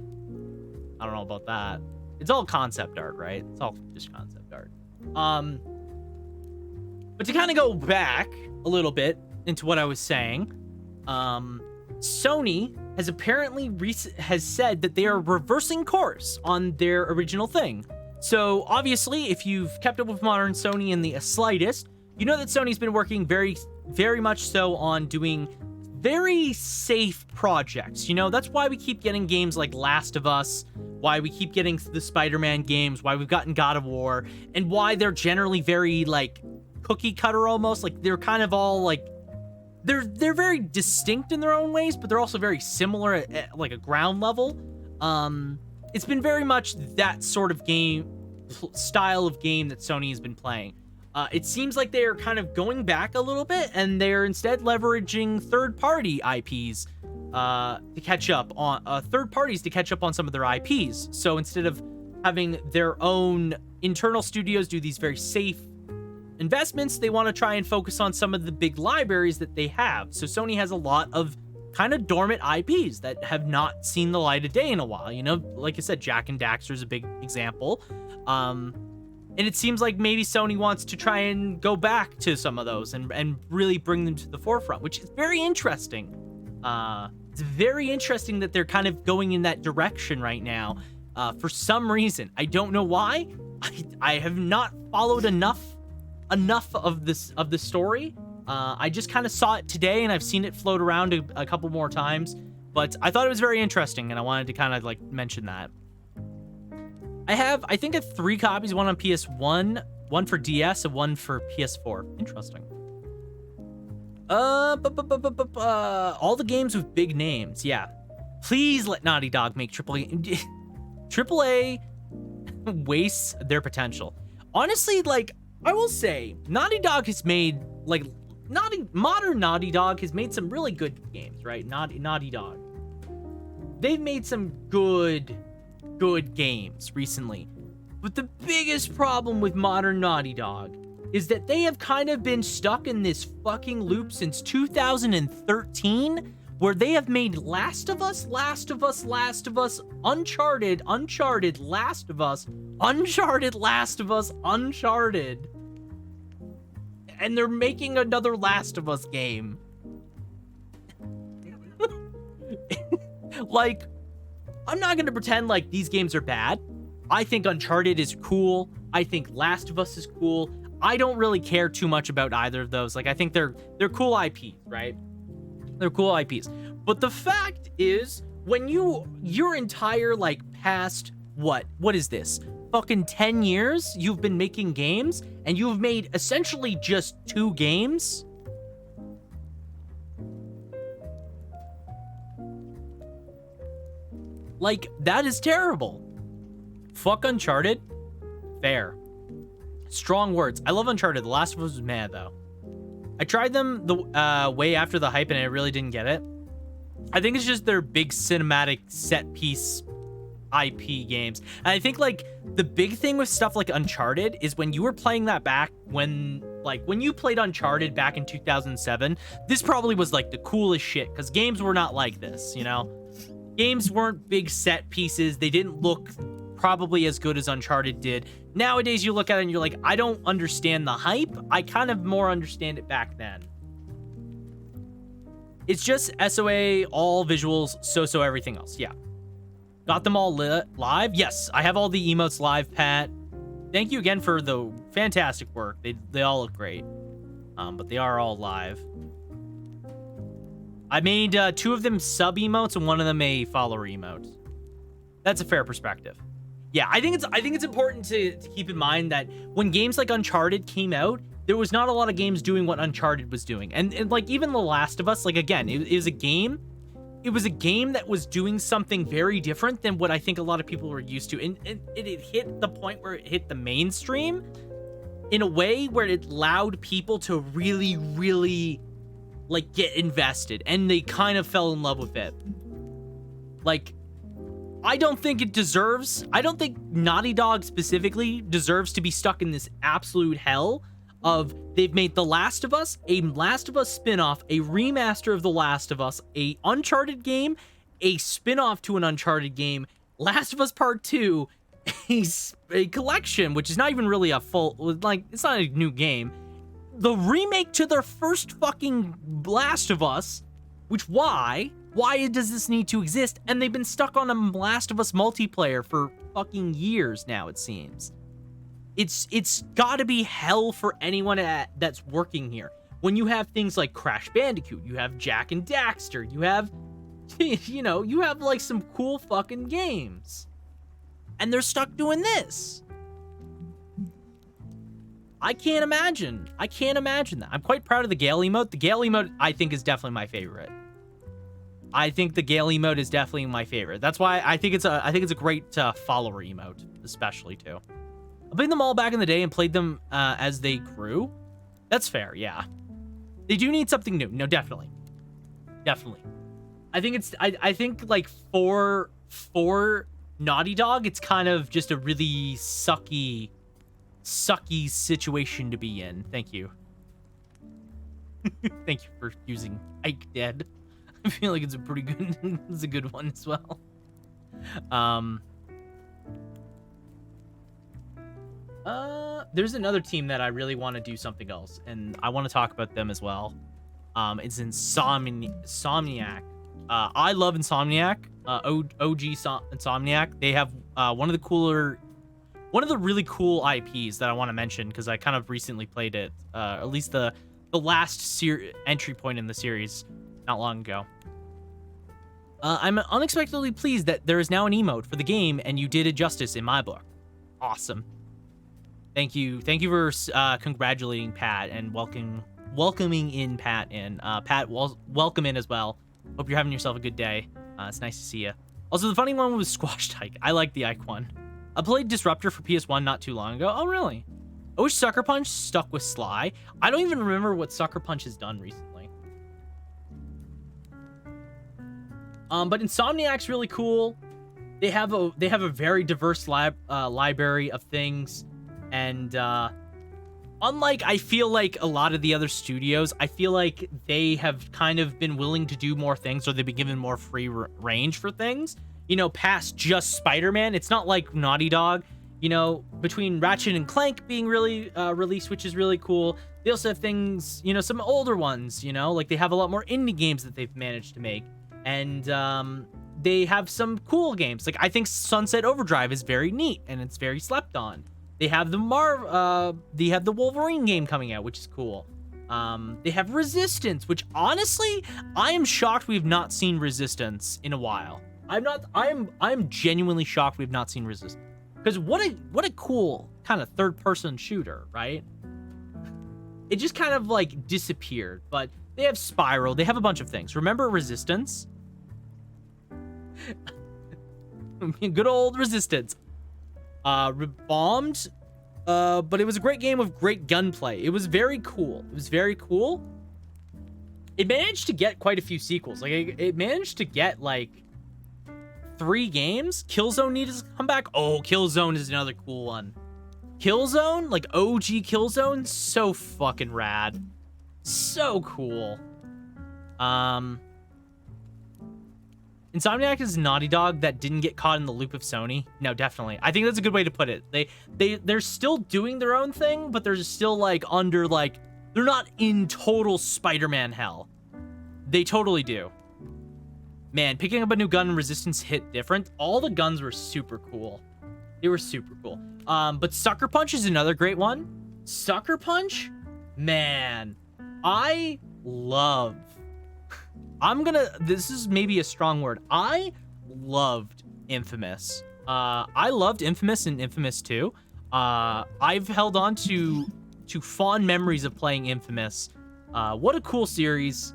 I don't know about that. It's all concept art, right? It's all just concept art. But to kind of go back a little bit into what I was saying, Sony has apparently has said that they are reversing course on their original thing. So obviously, if you've kept up with modern Sony in the slightest, you know that Sony's been working very, very much so on doing very safe projects. You know, that's why we keep getting games like Last of Us, why we keep getting the Spider-Man games, why we've gotten God of War, and why they're generally very like cookie cutter almost. Like, they're kind of all like, they're very distinct in their own ways, but they're also very similar at like a ground level. It's been very much that sort of style of game that Sony has been playing. It seems like they're kind of going back a little bit, and they're instead leveraging third-party IPs to catch up on third parties to catch up on some of their IPs. So instead of having their own internal studios do these very safe investments, they want to try and focus on some of the big libraries that they have. So Sony has a lot of kind of dormant IPs that have not seen the light of day in a while. You know, like I said, Jak and Daxter is a big example. And it seems like maybe Sony wants to try and go back to some of those and really bring them to the forefront, which is very interesting. It's very interesting that they're kind of going in that direction right now. For some reason, I don't know why. I have not followed enough of the story. I just kind of saw it today, and I've seen it float around a couple more times. But I thought it was very interesting, and I wanted to kind of like mention that. I think I have 3 copies, one on PS1, one for DS, and one for PS4. Interesting. All the games with big names, yeah. Please let Naughty Dog make AAA. AAA wastes their potential. Honestly, like, I will say, Naughty Dog has made, like, modern Naughty Dog has made some really good games, right? Naughty Dog. They've made some good games recently. But the biggest problem with modern Naughty Dog is that they have kind of been stuck in this fucking loop since 2013, where they have made Last of Us, Uncharted, Last of Us, Uncharted. And they're making another Last of Us game. Like, I'm not going to pretend like these games are bad. I think Uncharted is cool. I think Last of Us is cool. I don't really care too much about either of those. Like, I think they're cool IPs, right? They're cool IPs. But the fact is, when your entire, like, past, what is this? Fucking 10 years you've been making games, and you've made essentially just 2 games? Like, that is terrible. Fuck Uncharted. Fair. Strong words. I love Uncharted. The Last of Us was mad, though. I tried them the way after the hype, and I really didn't get it. I think it's just their big cinematic set piece IP games. And I think, like, the big thing with stuff like Uncharted is when you were playing that back when you played Uncharted back in 2007, this probably was, like, the coolest shit, because games were not like this, you know? Games weren't big set pieces. They didn't look probably as good as Uncharted did. Nowadays, you look at it and you're like, I don't understand the hype. I kind of more understand it back then. It's just SOA, all visuals, so everything else. Yeah. Got them all live? Yes, I have all the emotes live, Pat. Thank you again for the fantastic work. They all look great. But they are all live. I made 2 of them sub emotes and one of them a follower emote. That's a fair perspective. Yeah, I think it's important to keep in mind that when games like Uncharted came out, there was not a lot of games doing what Uncharted was doing. And like, even The Last of Us, like, again, it was a game. It was a game that was doing something very different than what I think a lot of people were used to. And it hit the point where it hit the mainstream in a way where it allowed people to really, really, like, get invested. And they kind of fell in love with it. Like, I don't think Naughty Dog specifically deserves to be stuck in this absolute hell of they've made The Last of Us, a Last of Us spin-off, a remaster of The Last of Us, a Uncharted game, a spin-off to an Uncharted game, Last of Us Part 2, a collection, which is not even really a full, like, it's not a new game, the remake to their first fucking Last of Us, which why does this need to exist? And they've been stuck on a Last of Us multiplayer for fucking years now, it seems. It's gotta be hell for anyone that's working here. When you have things like Crash Bandicoot, you have Jak and Daxter, you have, you have, like, some cool fucking games. And they're stuck doing this. I can't imagine that. I'm quite proud of the Gale emote. The Gale emote, I think, is definitely my favorite. I think the Gale emote is definitely my favorite. That's why I think it's a great follower emote, especially too. I played them all back in the day and played them as they grew. That's fair, yeah. They do need something new. No, definitely. I think like for Naughty Dog, it's kind of just a really sucky situation to be in. Thank you. Thank you for using Ike Dead. I feel like it's a pretty good it's a good one as well. There's another team that I really want to do something else, and I want to talk about them as well. It's Insomniac. I love Insomniac. OG Insomniac. They have one of the really cool IPs that I want to mention because I kind of recently played it. At least the last entry point in the series not long ago. I'm unexpectedly pleased that there is now an emote for the game, and you did it justice in my book. Awesome. Thank you for congratulating Pat and welcoming in Pat in. Pat, welcome in as well. Hope you're having yourself a good day. It's nice to see you. Also, the funny one was Squashed Ike. I like the Ike one. I played Disruptor for PS1 not too long ago. Oh, really? I wish Sucker Punch stuck with Sly. I don't even remember what Sucker Punch has done recently. But Insomniac's really cool. They have a very diverse library of things, and unlike I feel like a lot of the other studios, I feel like they have kind of been willing to do more things, or they've been given more free range for things. You know, past just Spider-Man. It's not like Naughty Dog. You know, between Ratchet and Clank being really released, which is really cool. They also have things, you know, some older ones. You know, like they have a lot more indie games that they've managed to make. And they have some cool games. Like I think Sunset Overdrive is very neat and it's very slept on. They have the Wolverine game coming out, which is cool. They have Resistance, which honestly, I am shocked we've not seen Resistance in a while. I'm genuinely shocked we've not seen Resistance. Because what a cool kind of third-person shooter, right? It just kind of like disappeared, but they have Spiral. They have a bunch of things. Remember Resistance? Good old Resistance. Bombed, but it was a great game with great gunplay. It was very cool. It managed to get quite a few sequels. Like it managed to get like 3 games. Killzone needs to come back. Oh, Killzone is another cool one. Killzone, like OG Killzone, so fucking rad. So cool. Insomniac is Naughty Dog that didn't get caught in the loop of Sony. No, definitely. I think that's a good way to put it. They're still doing their own thing, but they're still like under like they're not in total Spider-Man hell. They totally do. Man, picking up a new gun in Resistance hit different. All the guns were super cool. They were super cool. But Sucker Punch is another great one. Sucker Punch, man, this is maybe a strong word. I loved Infamous. I loved Infamous and Infamous 2. I've held on to fond memories of playing Infamous. What a cool series.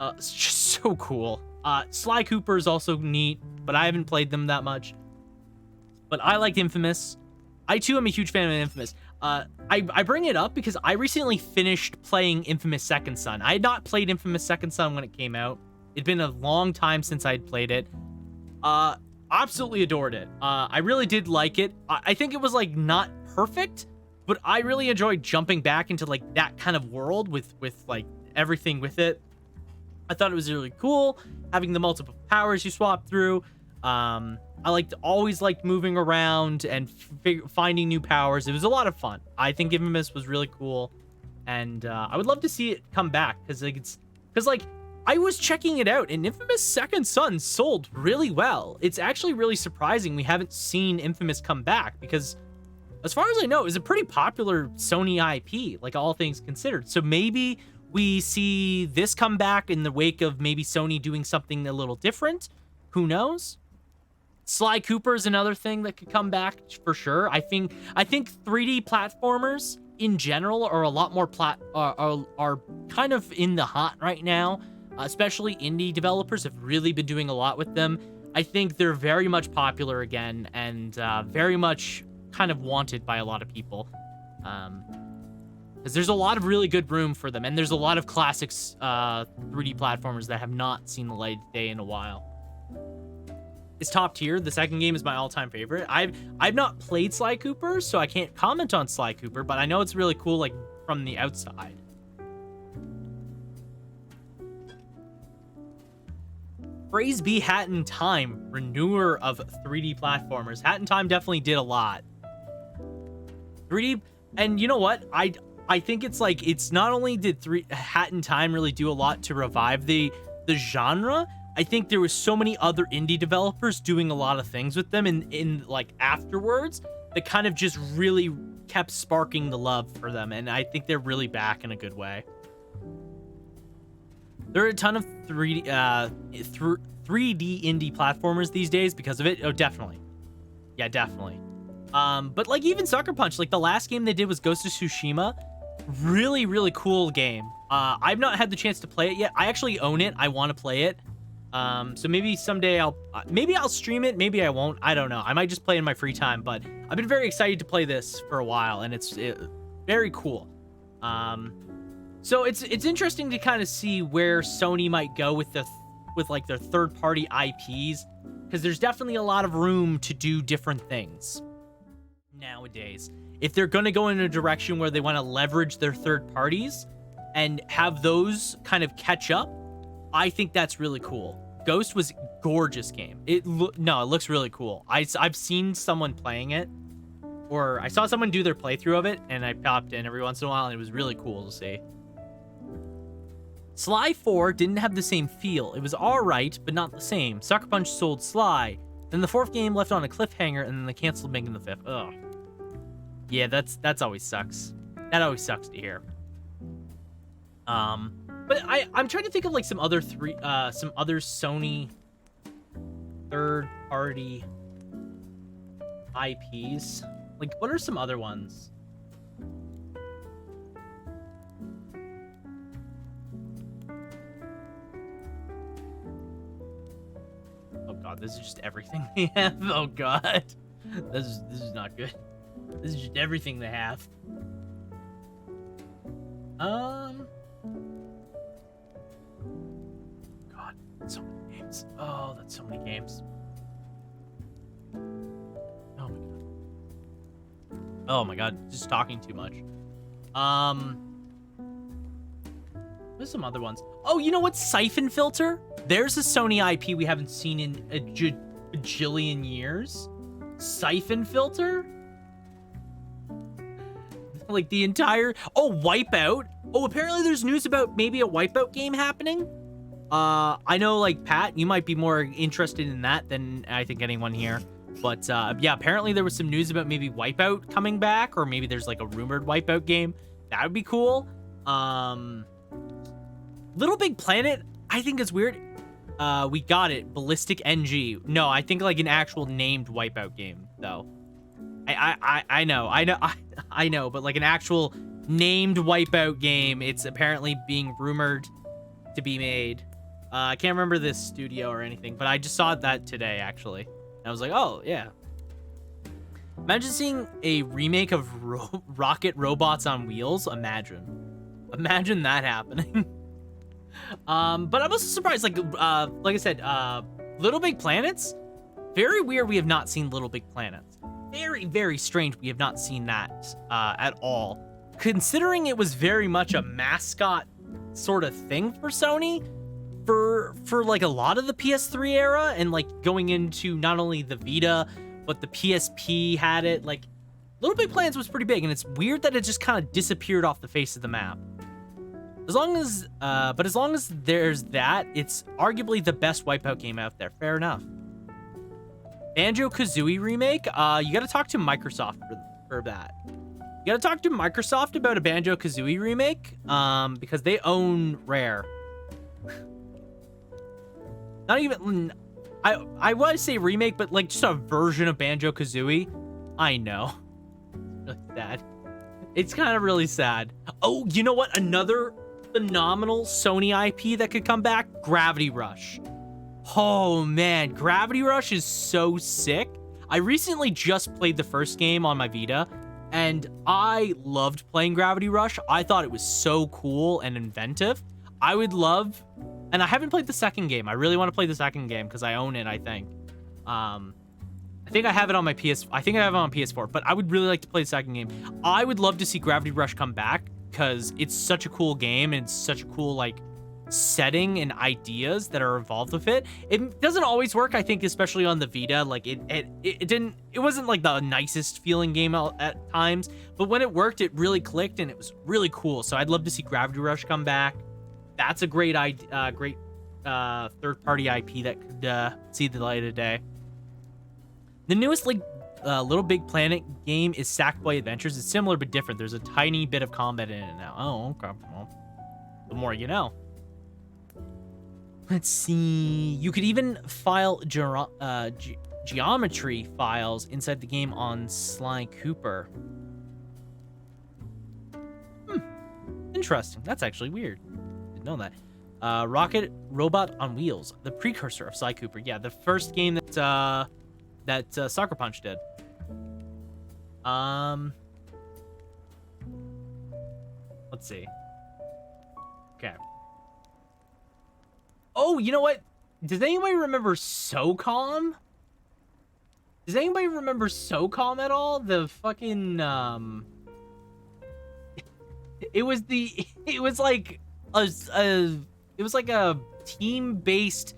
It's just so cool. Sly Cooper is also neat, but I haven't played them that much. But I liked Infamous. I too am a huge fan of Infamous. I bring it up because I recently finished playing Infamous Second Son. I had not played Infamous Second Son when it came out. It'd been a long time since I'd played it. Absolutely adored it. I really did like it. I think it was like not perfect, but I really enjoyed jumping back into like that kind of world with like everything with it. I thought it was really cool having the multiple powers you swap through. I always liked moving around and finding new powers. It was a lot of fun. I think Infamous was really cool, and I would love to see it come back because I was checking it out, and Infamous Second Son sold really well. It's actually really surprising we haven't seen Infamous come back because, as far as I know, it was a pretty popular Sony IP, like all things considered. So maybe we see this come back in the wake of maybe Sony doing something a little different. Who knows? Sly Cooper is another thing that could come back for sure. I think 3D platformers in general are a lot more are kind of in the hot right now. Especially indie developers have really been doing a lot with them. I think they're very much popular again and very much kind of wanted by a lot of people. because there's a lot of really good room for them, and there's a lot of classics 3D platformers that have not seen the light of day in a while. It's top tier. The second game is my all-time favorite. I've not played Sly Cooper, so I can't comment on Sly Cooper, but I know it's really cool, like, from the outside. Praise be Hat in Time, renewer of 3D platformers. Hat in Time definitely did a lot. 3D, and you know what? I think it's like, it's not only did Hat in Time really do a lot to revive the genre, I think there was so many other indie developers doing a lot of things with them in like afterwards that kind of just really kept sparking the love for them, and I think they're really back in a good way. There are a ton of 3D indie platformers these days because of it. Oh, definitely. Yeah, definitely. But like even Sucker Punch, like the last game they did was Ghost of Tsushima. Really, really cool game. I've not had the chance to play it yet. I actually own it. I want to play it. So maybe someday I'll stream it. Maybe I won't. I don't know. I might just play in my free time, but I've been very excited to play this for a while, and it's very cool. So it's interesting to kind of see where Sony might go with like their third-party IPs, because there's definitely a lot of room to do different things nowadays. If they're going to go in a direction where they want to leverage their third parties and have those kind of catch up, I think that's really cool. Ghost was a gorgeous game. It looks really cool. I've seen someone playing it, or I saw someone do their playthrough of it, and I popped in every once in a while, and it was really cool to see. Sly 4 didn't have the same feel. It was alright, but not the same. Sucker Punch sold Sly. Then the fourth game left on a cliffhanger, and then they canceled making the fifth. Ugh. Yeah, that's always sucks. That always sucks to hear. But I'm trying to think of like some other Sony third-party IPs. Like, what are some other ones? Oh god, this is just everything they have. Oh god, this is not good. This is just everything they have. God, so many games. Oh, that's so many games. Oh my god. Oh my god, just talking too much. There's some other ones. Oh, you know what? Siphon Filter? There's a Sony IP we haven't seen in a bajillion years. Siphon Filter? Like the entire... Oh, Wipeout. Oh, apparently there's news about maybe a Wipeout game happening. I know, like, Pat, you might be more interested in that than I think anyone here. But, yeah, apparently there was some news about maybe Wipeout coming back, or maybe there's, like, a rumored Wipeout game. That would be cool. Little Big Planet, I think is weird. We got it. Ballistic NG. No, I think, like, an actual named Wipeout game, though. I know, but, like, an actual named Wipeout game, it's apparently being rumored to be made. I can't remember this studio or anything, but I just saw that today, actually. And I was like, oh, yeah. Imagine seeing a remake of Rocket Robots on Wheels. Imagine that happening. But I'm also surprised, like I said, Little Big Planets? Very weird we have not seen Little Big Planets. Very, very strange we have not seen that at all. Considering it was very much a mascot sort of thing for Sony for like a lot of the PS3 era, and like going into not only the Vita but the PSP had it. Like, Little Big Planets was pretty big, and it's weird that it just kind of disappeared off the face of the map. As long as there's that, it's arguably the best Wipeout game out there. Fair enough. Banjo-Kazooie remake? You gotta talk to Microsoft for that. You gotta talk to Microsoft about a Banjo-Kazooie remake, because they own Rare. Not even... I want to say remake, but like just a version of Banjo-Kazooie. I know. Really sad. It's kind of really sad. Oh, you know what? Another phenomenal Sony IP that could come back? Gravity Rush. Oh, man. Gravity Rush is so sick. I recently just played the first game on my Vita, and I loved playing Gravity Rush. I thought it was so cool and inventive. I would love, and I haven't played the second game. I really want to play the second game because I own it, I think. I think I have it on my I think I have it on PS4, but I would really like to play the second game. I would love to see Gravity Rush come back because it's such a cool game and it's such a cool, like, setting and ideas that are involved with it. It doesn't always work, I think, especially on the Vita. Like, it wasn't like the nicest feeling game at times, but when it worked, it really clicked and it was really cool. So I'd love to see Gravity Rush come back. That's a great third-party IP that could see the light of day. The newest Little Big Planet game is Sackboy Adventures. It's similar but different. There's a tiny bit of combat in it now. Oh, okay. Well, the more you know. Let's see. You could even file geometry files inside the game on Sly Cooper. Interesting. That's actually weird. Didn't know that. Rocket Robot on Wheels, the precursor of Sly Cooper. Yeah, the first game that Sucker Punch did. Let's see. Okay. Oh, you know what? Does anybody remember SOCOM? Does anybody remember SOCOM at all? The fucking it was like a team-based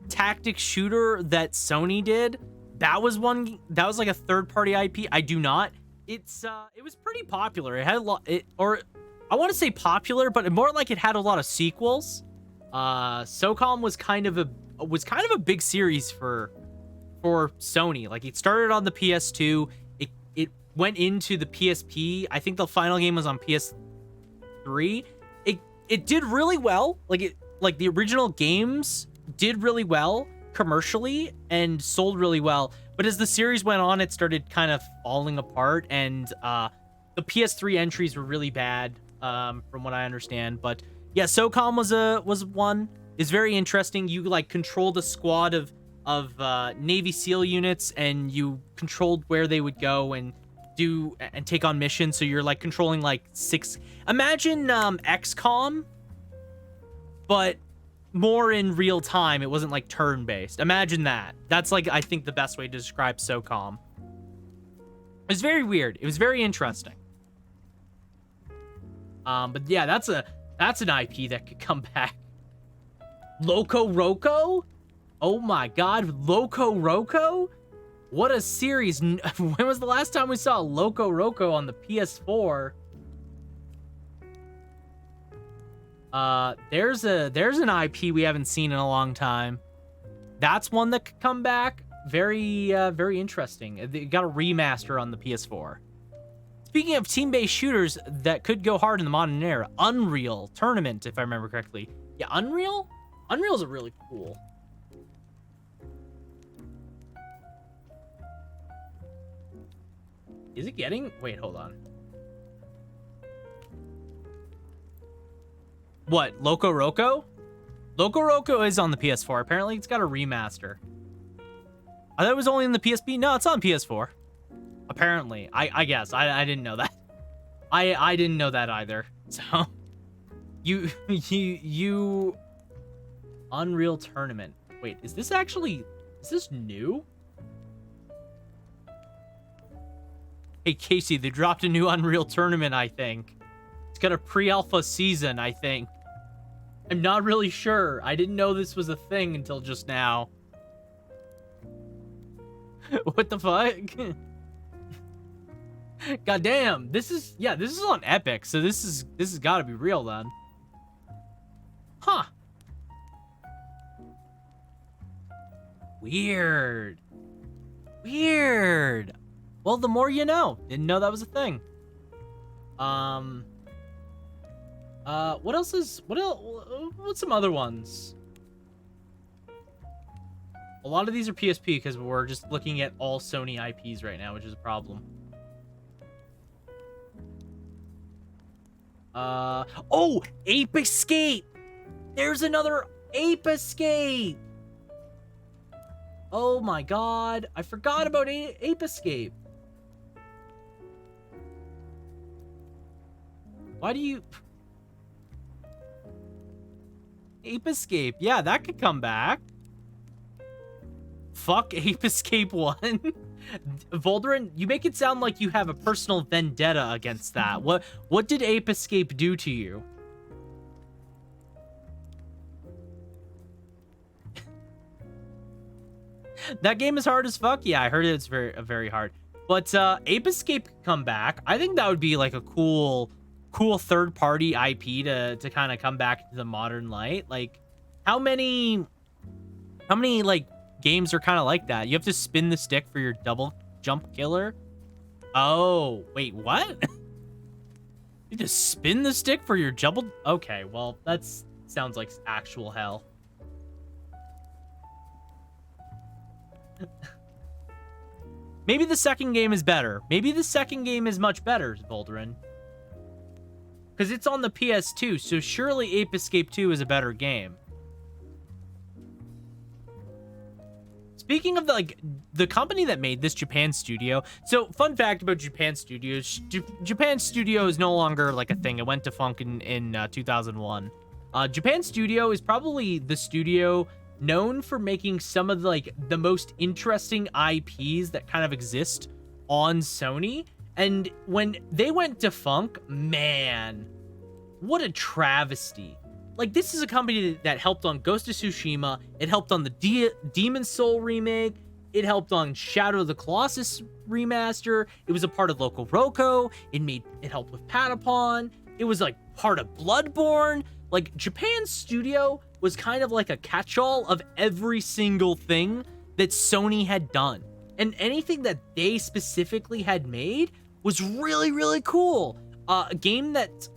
tactic shooter that Sony did. That was like a third-party IP. I do not. It was pretty popular. It had a lot, I want to say popular, but more like it had a lot of sequels. SOCOM was kind of a big series for Sony. Like, it started on the PS2. It went into the PSP. I think the final game was on PS3. It did really well. Like the original games did really well commercially and sold really well. But as the series went on, it started kind of falling apart, and the PS3 entries were really bad, from what I understand. But yeah, SOCOM was one. It's very interesting. You like controlled a squad of Navy SEAL units, and you controlled where they would go and take on missions. So you're like controlling like 6. Imagine XCOM, but more in real time. It wasn't like turn-based. Imagine that. That's like, I think, the best way to describe SOCOM. It was very weird. It was very interesting. But yeah, that's an IP that could come back. Loco Roco? Oh my god, Loco Roco? What a series. When was the last time we saw Loco Roco on the PS4? There's an IP we haven't seen in a long time. That's one that could come back. Very interesting. It got a remaster on the PS4. Speaking of team-based shooters that could go hard in the modern era, Unreal Tournament, if I remember correctly. Yeah, Unreal? Unreal's a really cool. Is it getting... Wait, hold on. What? Loco Roco? Loco Roco is on the PS4. Apparently, it's got a remaster. I thought it was only in the PSP. No, it's on PS4. Apparently. I guess. I didn't know that. I didn't know that either. So... You... Unreal Tournament. Wait, is this actually... Is this new? Hey, Casey, they dropped a new Unreal Tournament, I think. It's got a pre-alpha season, I think. I'm not really sure. I didn't know this was a thing until just now. What the fuck? God damn. This is on Epic, so this has got to be real then. Huh. Weird. Well, the more you know. Didn't know that was a thing. What else? What's some other ones? A lot of these are PSP because we're just looking at all Sony IPs right now, which is a problem. Oh, Ape Escape! There's another Ape Escape! Oh my god, I forgot about Ape Escape. Why do you... Ape Escape. Yeah, that could come back. Fuck Ape Escape 1. Volderin, you make it sound like you have a personal vendetta against that. What did Ape Escape do to you? That game is hard as fuck. Yeah, I heard it's very hard. But Ape Escape could come back. I think that would be like a cool third-party IP to kind of come back to the modern light. Like, how many like games are kind of like that? You have to spin the stick for your double jump killer. Oh, wait, what? You just spin the stick for your double... Okay, well, that's sounds like actual hell. Maybe the second game is better. Maybe the second game is much better, Volderin. Because it's on the PS2, so surely Ape Escape 2 is a better game. Speaking of the company that made this, Japan Studio. So, fun fact about Japan Studios. Japan Studio is no longer like a thing. It went defunct in 2001. Japan Studio is probably the studio known for making some of the most interesting IPs that kind of exist on Sony. And when they went defunct, man, what a travesty. Like, this is a company that helped on Ghost of Tsushima. It helped on the Demon Soul remake. It helped on Shadow of the Colossus remaster. It was a part of Loco Roco. It helped with Patapon. It was like part of Bloodborne. Like, Japan Studio was kind of like a catch-all of every single thing that Sony had done. And anything that they specifically had made was really, really cool. A game that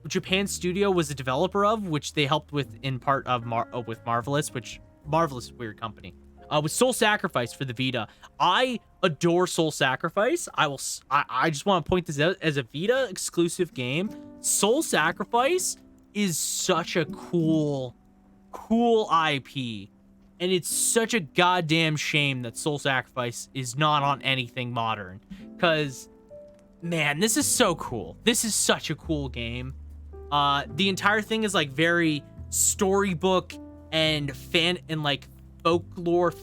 Japan Studio was a developer of, which they helped with in part of with Marvelous, which Marvelous weird company, was Soul Sacrifice for the Vita. I adore Soul Sacrifice. I just want to point this out as a Vita exclusive game. Soul Sacrifice is such a cool IP, and it's such a goddamn shame that Soul Sacrifice is not on anything modern, because man, this is so cool. This is such a cool game. The entire thing is like very storybook and like folklore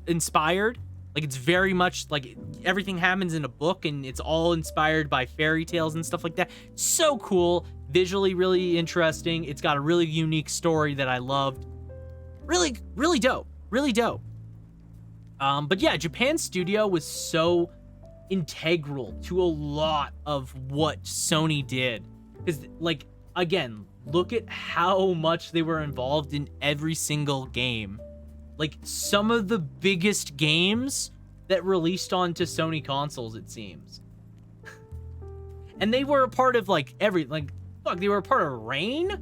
inspired. Like, it's very much like everything happens in a book, and it's all inspired by fairy tales and stuff like that. So cool. Visually really interesting. It's got a really unique story that I loved. Really, really dope. Really dope. But yeah, Japan Studio was so integral to a lot of what Sony did. Because, like, again, look at how much they were involved in every single game. Like, some of the biggest games that released onto Sony consoles, it seems. And they were a part of, like, they were a part of Rain?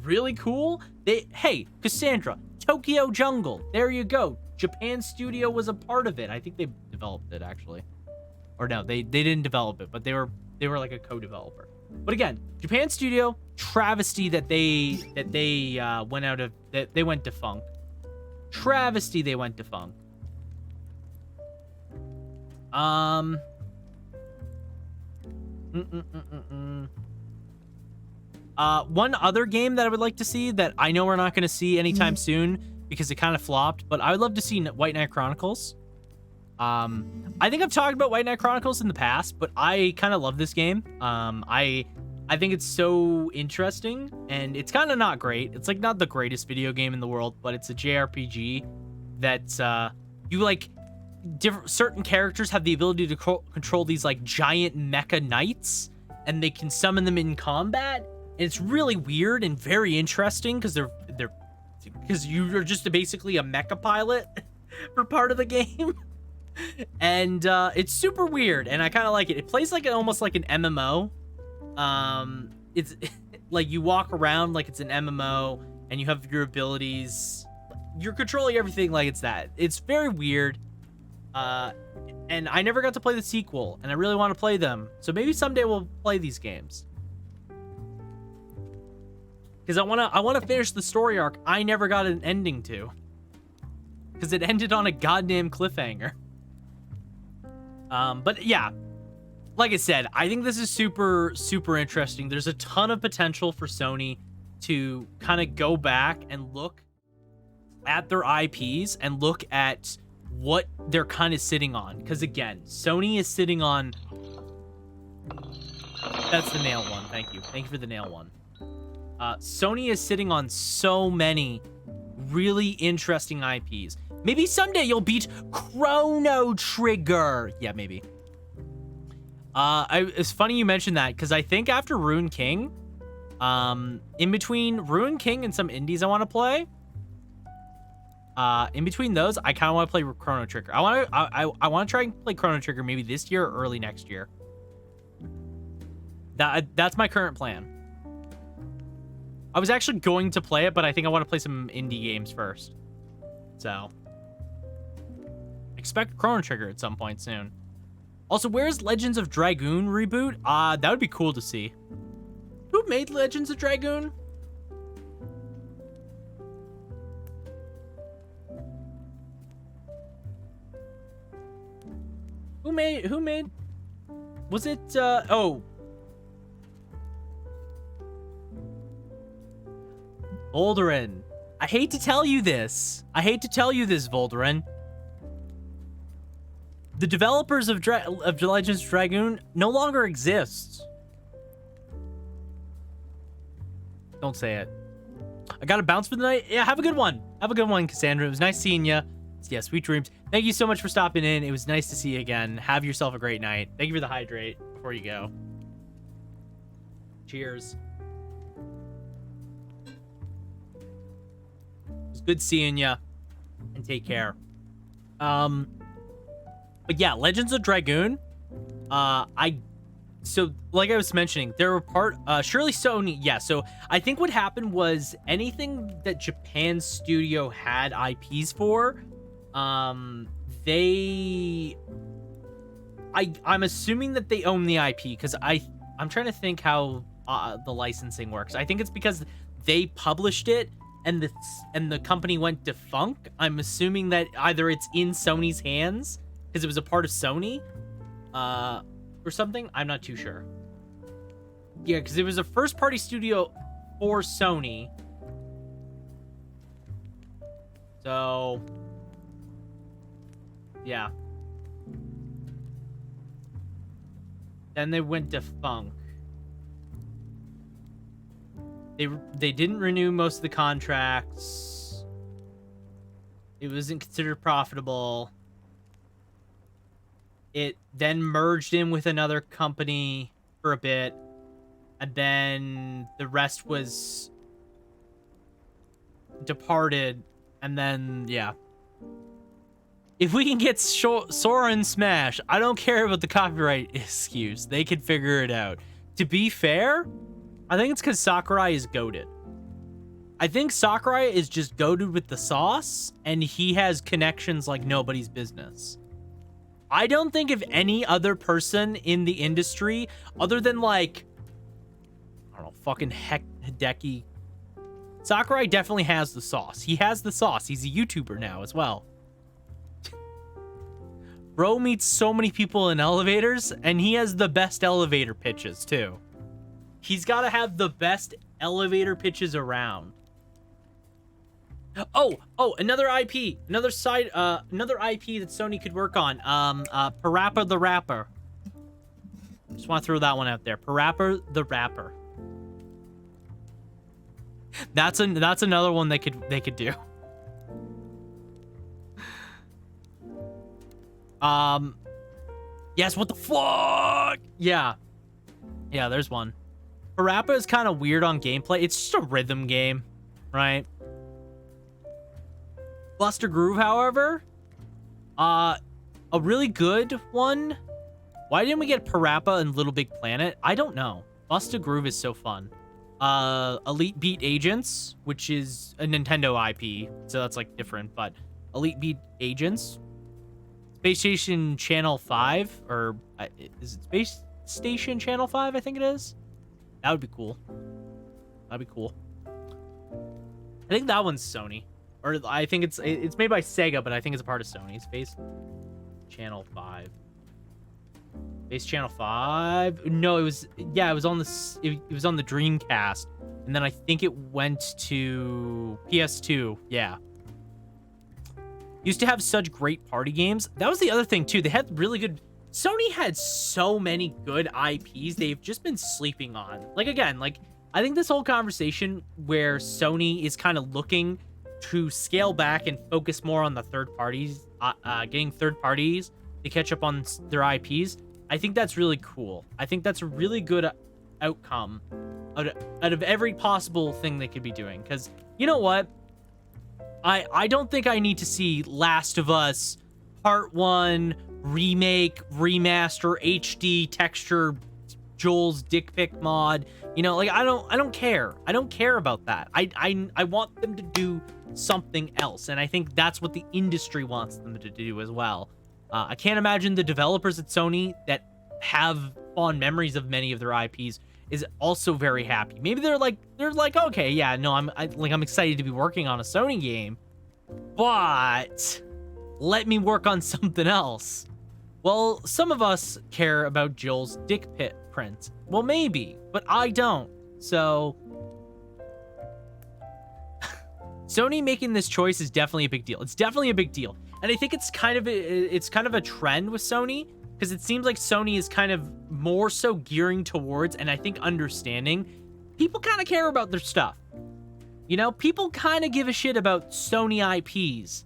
Really cool. Hey, Cassandra, Tokyo Jungle, there you go. Japan Studio was a part of it. I think they developed it, actually. Or no, they didn't develop it, but they were like a co-developer. But again, Japan Studio, travesty that they went defunct. Travesty they went defunct. One other game that I would like to see that I know we're not going to see anytime soon because it kind of flopped, but I would love to see White Knight Chronicles. I think I've talked about White Knight Chronicles in the past, but I kind of love this game. I think it's so interesting, and it's kind of not great. It's like not the greatest video game in the world, but it's a JRPG that you like certain characters have the ability to control these like giant mecha knights, and they can summon them in combat. And it's really weird and very interesting because because you're just basically a mecha pilot for part of the game. And it's super weird, and I kind of like it. It plays like almost like an MMO. It's like you walk around like it's an MMO, and you have your abilities. You're controlling everything like it's that. It's very weird. And I never got to play the sequel, and I really want to play them. So maybe someday we'll play these games. Because I want to finish the story arc I never got an ending to. Because it ended on a goddamn cliffhanger. But yeah, like I said, I think this is super, super interesting. There's a ton of potential for Sony to kind of go back and look at their IPs and look at what they're kind of sitting on. Because again, Sony is sitting on... That's the nail one. Thank you. Thank you for the nail one. Sony is sitting on so many really interesting IPs. Maybe someday you'll beat Chrono Trigger. Yeah, maybe. It's funny you mentioned that, because I think after Ruin King, in between Ruin King and some indies I want to play, in between those, I kind of want to play Chrono Trigger. I want to try and play Chrono Trigger maybe this year or early next year. That's my current plan. I was actually going to play it, but I think I want to play some indie games first. So, expect Chrono Trigger at some point soon. Also, where's Legends of Dragoon reboot? That would be cool to see. Who made Legends of Dragoon? Who made? Was it, oh. Volderin. I hate to tell you this. Volderin. The developers of Legends of Dragoon no longer exist. Don't say it. I got to bounce for the night. Yeah, have a good one. Have a good one, Cassandra. It was nice seeing you. Yeah, sweet dreams. Thank you so much for stopping in. It was nice to see you again. Have yourself a great night. Thank you for the hydrate before you go. Cheers. It was good seeing you. And take care. But yeah, Legends of Dragoon. So like I was mentioning, there were surely Sony. Yeah, so I think what happened was anything that Japan studio had IPs for, I'm assuming that they own the IP, because I'm trying to think how the licensing works. I think it's because they published it and the company went defunct. I'm assuming that either it's in Sony's hands because it was a part of Sony, or something. I'm not too sure. Yeah, because it was a first-party studio for Sony. So, yeah. Then they went defunct. They didn't renew most of the contracts. It wasn't considered profitable. It then merged in with another company for a bit, and then the rest was departed, and then, yeah. If we can get Sora and Smash, I don't care about the copyright excuse. They can figure it out. To be fair, I think it's because Sakurai is goated. I think Sakurai is just goated with the sauce, and he has connections like nobody's business. I don't think if any other person in the industry, other than like, I don't know, fucking Hideki. Sakurai definitely has the sauce. He has the sauce. He's a YouTuber now as well. Bro meets so many people in elevators, and he has the best elevator pitches too. He's got to have the best elevator pitches around. Oh, another IP, another IP that Sony could work on. Parappa the Rapper. Just want to throw that one out there. Parappa the Rapper. That's another one they could do. Yes, what the fuck? Yeah, there's one. Parappa is kind of weird on gameplay. It's just a rhythm game, right? Buster Groove, however, a really good one. Why didn't we get Parappa and Little Big Planet? I don't know. Buster Groove is so fun. Elite Beat Agents, which is a Nintendo IP, so that's like different, but Elite Beat Agents. Space Station Channel 5, or is it Space Station Channel 5? I think it is. That would be cool. That'd be cool. I think that one's Sony. Or I think it's made by Sega, but I think it's a part of Sony. Space Channel 5. Base Channel 5? No, it was on it was on the Dreamcast. And then I think it went to PS2. Yeah. Used to have such great party games. That was the other thing too. They had really good. Sony had so many good IPs they've just been sleeping on. Like again, like I think this whole conversation where Sony is kind of looking to scale back and focus more on the third parties, getting third parties to catch up on their IPs. I think that's really cool. I think that's a really good outcome out of every possible thing they could be doing. Because you know what? I don't think I need to see Last of Us Part 1 remake, remaster, HD texture, Joel's dick pic mod. You know, like I don't care. I don't care about that. I want them to do something else, and I think that's what the industry wants them to do as well. I can't imagine the developers at Sony that have fond memories of many of their IPs is also very happy. Maybe they're like, okay, yeah, no, I'm excited to be working on a Sony game, but let me work on something else. Well, some of us care about Joel's dick pit print. Well, maybe, but I don't. So Sony making this choice is definitely a big deal. It's definitely a big deal. And I think it's kind of a trend with Sony, because it seems like Sony is kind of more so gearing towards, and I think understanding, people kind of care about their stuff. You know, people kind of give a shit about Sony IPs.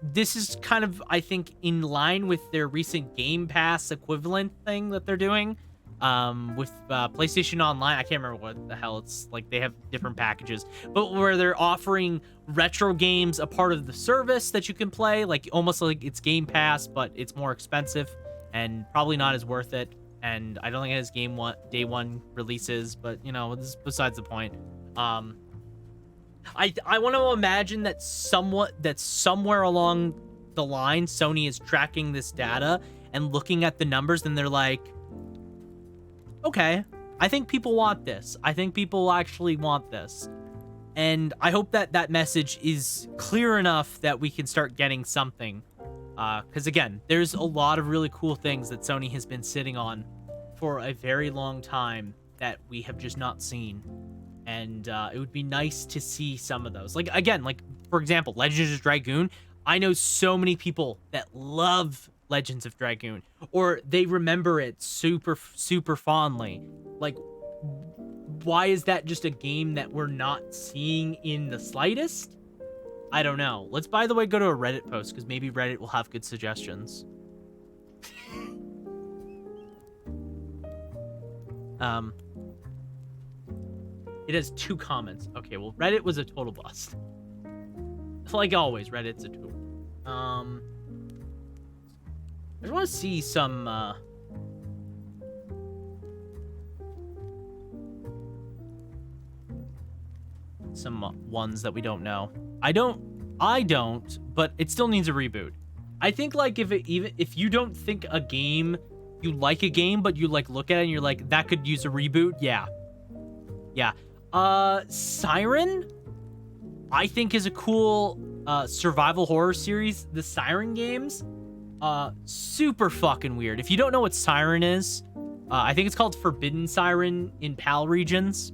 This is kind of, I think, in line with their recent Game Pass equivalent thing that they're doing. With PlayStation Online. I can't remember what the hell it's like. They have different packages, but where they're offering retro games, a part of the service that you can play, like almost like it's Game Pass, but it's more expensive and probably not as worth it. And I don't think it has day one releases, but you know, this is besides the point. I want to imagine that somewhere along the line, Sony is tracking this data and looking at the numbers, and they're like, okay, I think people want this. I think people actually want this. And I hope that that message is clear enough that we can start getting something. Because again, there's a lot of really cool things that Sony has been sitting on for a very long time that we have just not seen. And it would be nice to see some of those. Like, again, like, for example, Legends of Dragoon. I know so many people that love Legends of Dragoon, or they remember it super, super fondly. Like, why is that just a game that we're not seeing in the slightest? I don't know. Let's, by the way, go to a Reddit post, because maybe Reddit will have good suggestions. It has 2 comments. Okay, well, Reddit was a total bust. Like always, Reddit's a tool. I just want to see some ones that we don't know. I don't, but it still needs a reboot. I think, like, if you don't think you like a game, but you like look at it and you're like, that could use a reboot, yeah. Siren, I think, is a cool survival horror series. The Siren games, super fucking weird. If you don't know what Siren is, I think it's called Forbidden Siren in PAL regions.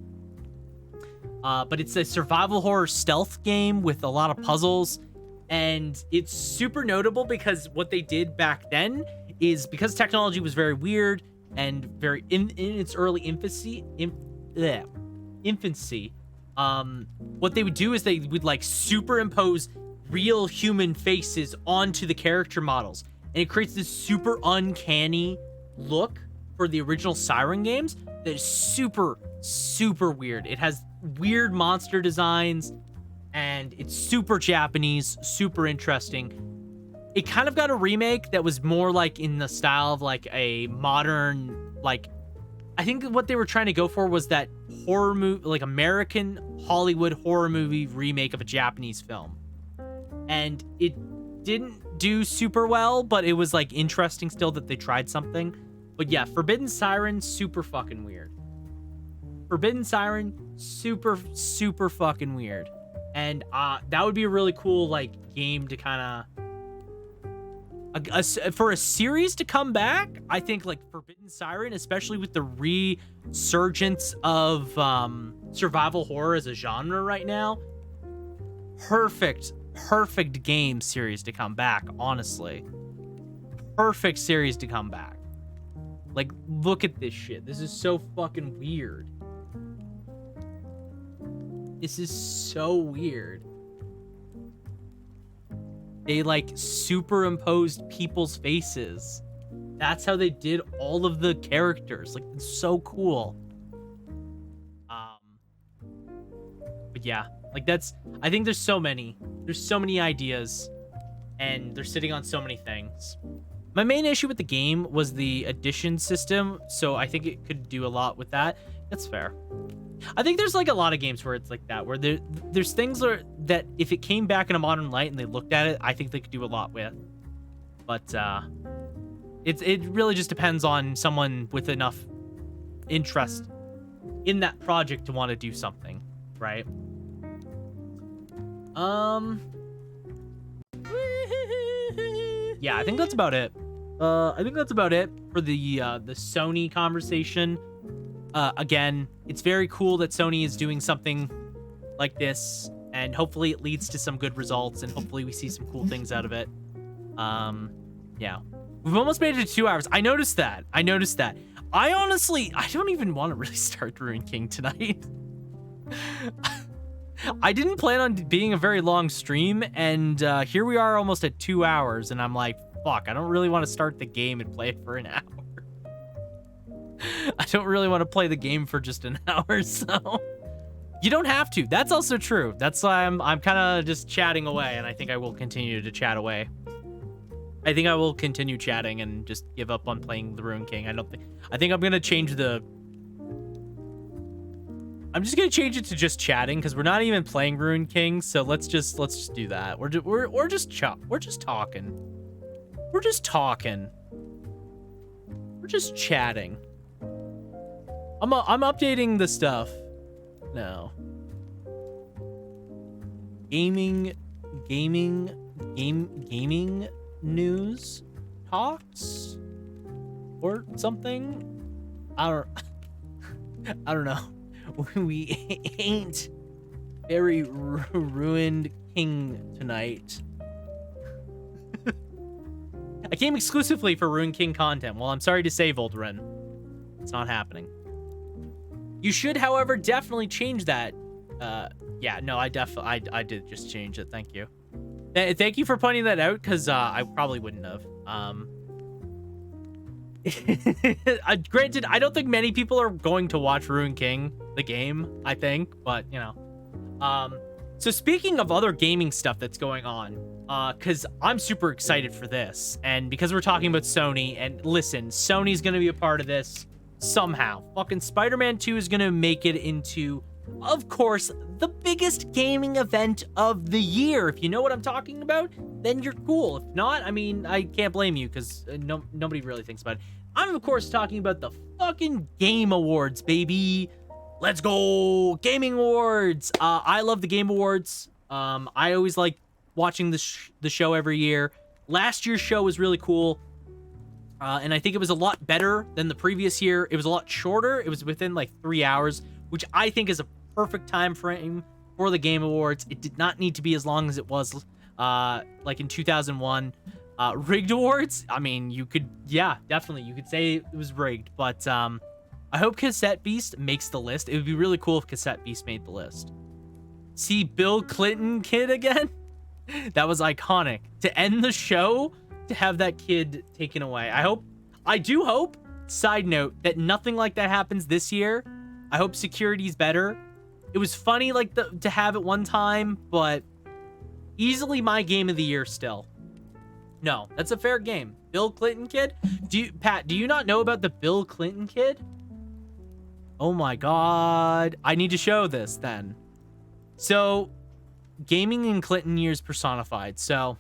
But it's a survival horror stealth game with a lot of puzzles, and it's super notable because what they did back then is, because technology was very weird and very in its early infancy, what they would do is they would like superimpose real human faces onto the character models, and it creates this super uncanny look for the original Siren games that is super, super weird. It has weird monster designs, and it's super Japanese, super interesting. It kind of got a remake that was more like in the style of like a modern, like, I think what they were trying to go for was that horror movie, like American Hollywood horror movie remake of a Japanese film. And it didn't do super well, but it was like interesting still that they tried something. But yeah, Forbidden Siren, super fucking weird. Forbidden Siren, super, super fucking weird. And that would be a really cool, like, game to kind of... For a series to come back, I think like Forbidden Siren, especially with the resurgence of survival horror as a genre right now, perfect game series to come back, honestly. Perfect series to come back. Like, look at this shit. This is so fucking weird. This is so weird. They, like, superimposed people's faces. That's how they did all of the characters. Like, it's so cool. But yeah, like, I think there's so many ideas, and they're sitting on so many things. My main issue with the game was the addition system, so I think it could do a lot with that. That's fair. I think there's like a lot of games where it's like that, where there's things that if it came back in a modern light and they looked at it, I think they could do a lot with. But it really just depends on someone with enough interest in that project to want to do something, right? Yeah, I think that's about it. I think that's about it for the Sony conversation. Again, it's very cool that Sony is doing something like this, and hopefully it leads to some good results, and hopefully we see some cool things out of it. Yeah. We've almost made it to 2 hours. I noticed that. I honestly, I don't even want to really start Ruin King tonight. I didn't plan on being a very long stream, and here we are almost at 2 hours, and I'm like, fuck, I don't really want to start the game and play it for an hour. I don't really want to play the game for just an hour, so you don't have to. That's also true. That's why I'm kind of just chatting away, and I think I will continue to chat away. I think I will continue chatting and just give up on playing the Ruin King. I think I'm gonna change the. I'm just gonna change it to just chatting because we're not even playing Ruin King. So let's just do that. We're just talking. We're just talking. We're just chatting. I'm updating the stuff now. Gaming news talks or something. I don't know. We ain't very ruined king tonight. I came exclusively for Ruin King content. Well, I'm sorry to say, Volderin, it's not happening. You should, however, definitely change that. Yeah, no, I did just change it. Thank you. Thank you for pointing that out, because I probably wouldn't have. Granted, I don't think many people are going to watch Ruin King, the game, I think, but, you know. So speaking of other gaming stuff that's going on, because I'm super excited for this, and because we're talking about Sony, and listen, Sony's going to be a part of this somehow. Fucking Spider-Man 2 is going to make it into, of course, the biggest gaming event of the year. If you know what I'm talking about, then you're cool. If not, I mean, I can't blame you, because nobody really thinks about it. I'm, of course, talking about the fucking Game Awards, baby. Let's go! Gaming Awards! I love the Game Awards. I always like watching the show every year. Last year's show was really cool. And I think it was a lot better than the previous year. It was a lot shorter. It was within like 3 hours, which I think is a perfect time frame for the Game Awards. It did not need to be as long as it was like in 2001. Rigged awards, I mean, you could, yeah, definitely, you could say it was rigged, but I hope Cassette Beast makes the list. It would be really cool if Cassette Beast made the list. See Bill Clinton kid again? That was iconic. To end the show, to have that kid taken away. I do hope, side note, that nothing like that happens this year. I hope security's better. It was funny like to have it one time, but easily my game of the year still. No, that's a fair game. Bill Clinton kid? Pat, do you not know about the Bill Clinton kid? Oh my god. I need to show this then. So, gaming in Clinton years personified. So,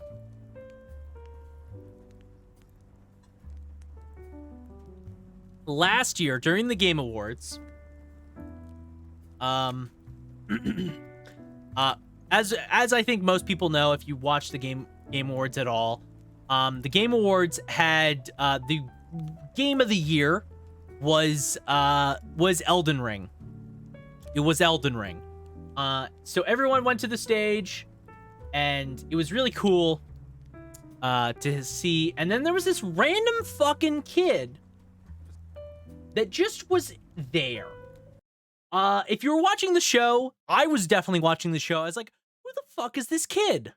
last year during the Game Awards, as I think most people know if you watch the Game Awards at all, The Game Awards had the game of the year was Elden Ring. It was Elden Ring. So everyone went to the stage, and it was really cool to see. And then there was this random fucking kid that just was there. If you were watching the show, I was definitely watching the show. I was like, who the fuck is this kid?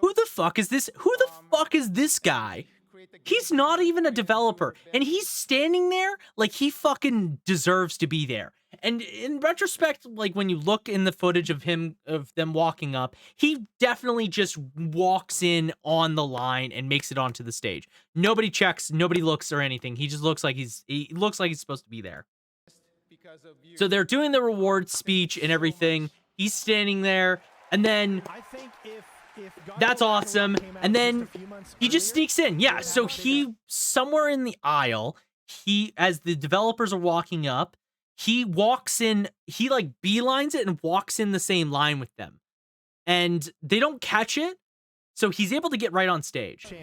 Who the fuck is this? Who the fuck is this guy? He's not even a developer, and he's standing there like he fucking deserves to be there. And in retrospect, like when you look in the footage of them walking up, he definitely just walks in on the line and makes it onto the stage. Nobody checks, nobody looks or anything. He just looks like he's supposed to be there. So they're doing the reward speech and everything. He's standing there, and then that's awesome. And then he just sneaks in. Yeah, so he somewhere in the aisle, as the developers are walking up, he walks in, he like beelines it and walks in the same line with them. And they don't catch it, so he's able to get right on stage. You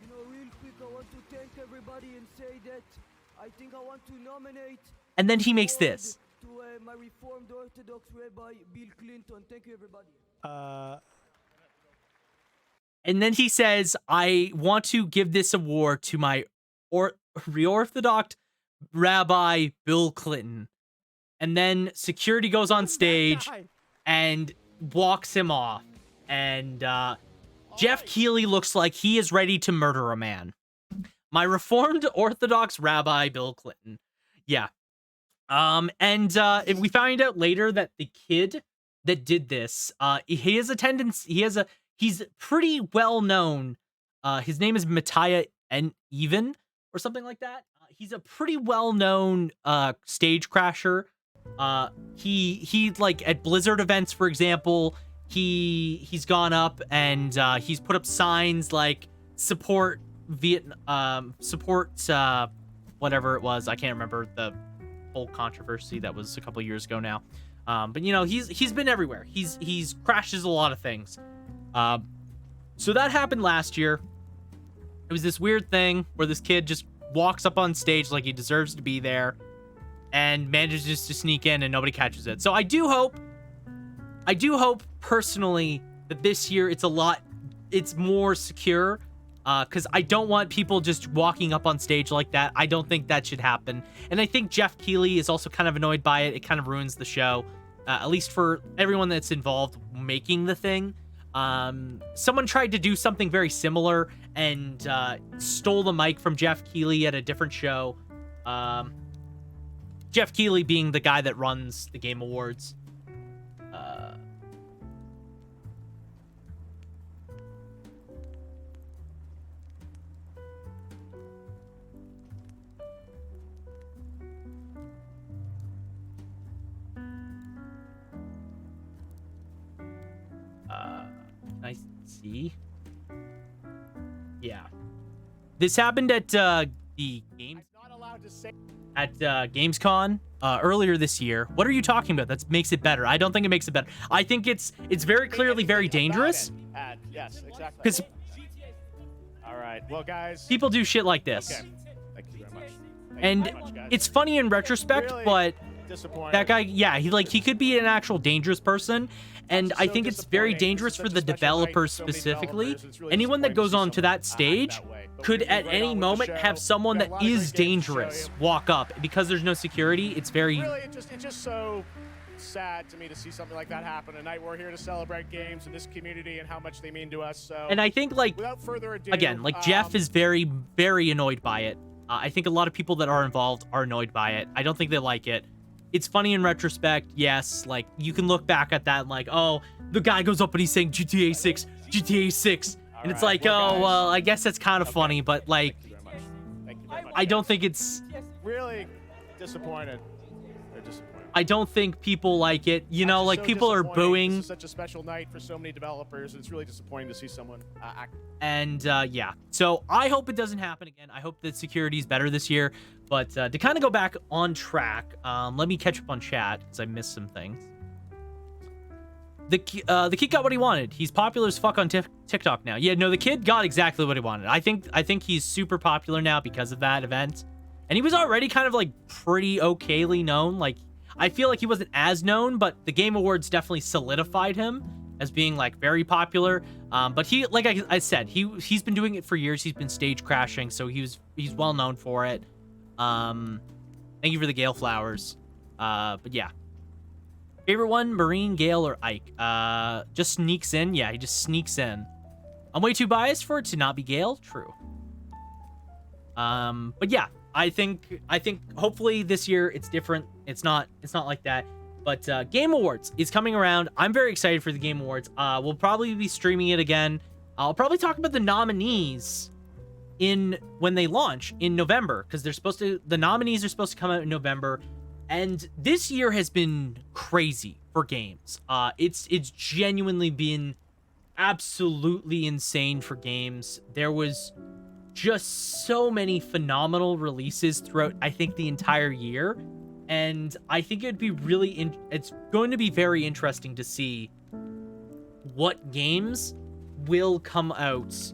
know, real quick, I want to thank everybody and say that I think I want to nominate. And then he makes this. To my Reformed Orthodox Rabbi Bill Clinton. Thank you, everybody. And then he says, I want to give this award to my Reorthodox Rabbi Bill Clinton. And then security goes on stage and walks him off. And Jeff Keighley looks like he is ready to murder a man. My Reformed Orthodox Rabbi Bill Clinton. Yeah. And we find out later that the kid that did this, he's pretty well known. His name is Mattia and Even or something like that. He's a pretty well known stage crasher. He like at Blizzard events, for example, he's gone up and he's put up signs like support Vietnam, support whatever it was. I can't remember the whole controversy that was a couple years ago now. But you know, he's been everywhere. He's crashes a lot of things. So that happened last year. It was this weird thing where this kid just walks up on stage like he deserves to be there and manages to sneak in and nobody catches it. So I do hope personally that this year it's more secure, because I don't want people just walking up on stage like that. I don't think that should happen. And I think Jeff Keighley is also kind of annoyed by it. It kind of ruins the show, at least for everyone that's involved making the thing. Someone tried to do something very similar and stole the mic from Jeff Keighley at a different show. Jeff Keighley being the guy that runs the Game Awards. Can I see? Yeah. This happened at the games at Gamescom earlier this year. What are you talking about? That makes it better. I don't think it makes it better. I think it's very clearly very dangerous. Yes, exactly. Because all right, well, guys, people do shit like this. Okay. Thank you very much. And it's funny in retrospect, Really but disappointed. that guy, yeah, he could be an actual dangerous person, and I think it's very dangerous for the developers specifically. Anyone that goes on to that stage could at any moment have someone that is dangerous walk up. Because there's no security, it's very... Really, it's just so sad to me to see something like that happen. Tonight we're here to celebrate games and this community and how much they mean to us. So, and I think, like, without further ado, again, like, Jeff is very, very annoyed by it. I think a lot of people that are involved are annoyed by it. I don't think they like it. It's funny in retrospect, yes. Like, you can look back at that and like, oh, the guy goes up and he's saying GTA 6, GTA 6. And it's like, oh, well, I guess that's kind of funny, but like, Thank you very much. I don't think it's... Really disappointed. They're disappointed. I don't think people like it. You know, It's like, so people are disappointing. booing. This is such a special night for so many developers. It's really disappointing to see someone act. And yeah, so I hope it doesn't happen again. I hope that security is better this year. But to kind of go back on track, let me catch up on chat because I missed some things. the kid got what he wanted. He's popular as fuck on TikTok now. Yeah, no, the kid got exactly what he wanted. I think he's super popular now because of that event. And he was already kind of like pretty okayly known. Like, I feel like he wasn't as known, but the Game Awards definitely solidified him as being like very popular. But he, like I said, he's been doing it for years. He's been stage crashing, so he's well known for it. Thank you for the Gale flowers. But yeah. Favorite one, Marine, Gale, or Ike? Just sneaks in. Yeah, he just sneaks in. I'm way too biased for it to not be Gale. True. But yeah, I think hopefully this year it's different. It's not like that. But Game Awards is coming around. I'm very excited for the Game Awards. We'll probably be streaming it again. I'll probably talk about the nominees when they launch in November, because the nominees are supposed to come out in November. And this year has been crazy for games. It's genuinely been absolutely insane for games. There was just so many phenomenal releases throughout, I think, the entire year. And I think it'd be it's going to be very interesting to see what games will come out,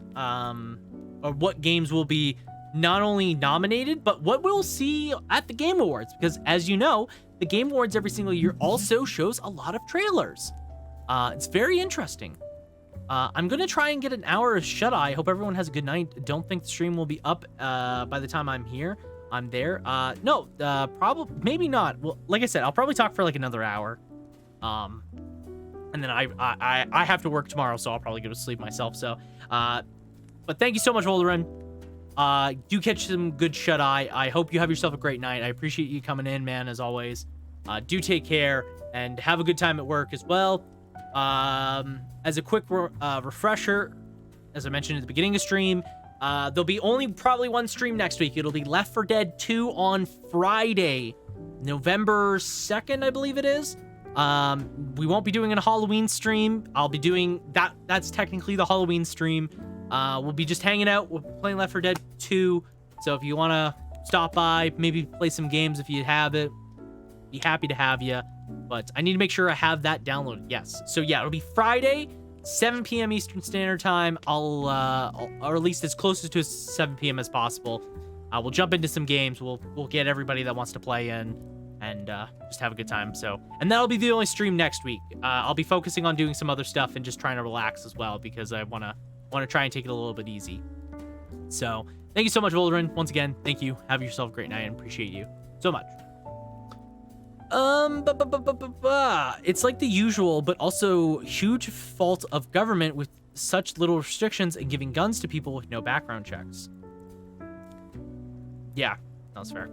or what games will be not only nominated, but what we'll see at the Game Awards. Because as you know, the Game Awards every single year also shows a lot of trailers. It's very interesting. I'm going to try and get an hour of shut-eye. Hope everyone has a good night. Don't think the stream will be up by the time I'm there. No, probably, maybe not. Well, like I said, I'll probably talk for like another hour. And then I have to work tomorrow, so I'll probably go to sleep myself. So, but thank you so much, Holderin. Do catch some good shut-eye. I hope you have yourself a great night. I appreciate you coming in, man, as always. Do take care and have a good time at work as well. As a quick refresher, as I mentioned at the beginning of stream, there'll be only probably one stream next week. It'll be Left 4 Dead 2 on Friday, November 2nd, I believe it is. We won't be doing a Halloween stream. I'll be doing that. That's technically the Halloween stream. We'll be just hanging out. We'll be playing Left 4 Dead 2. So if you want to stop by, maybe play some games if you have it, be happy to have you. But I need to make sure I have that downloaded. Yes. So yeah, it'll be Friday, 7 p.m. Eastern Standard Time. Or at least as close to 7 p.m. as possible. We'll jump into some games. We'll get everybody that wants to play in and just have a good time. So, and that'll be the only stream next week. I'll be focusing on doing some other stuff and just trying to relax as well, because I want to try and take it a little bit easy. So thank you so much, Wolverine. Once again, thank you. Have yourself a great night and appreciate you so much. It's like the usual, but also huge fault of government with such little restrictions and giving guns to people with no background checks. Yeah, that's fair.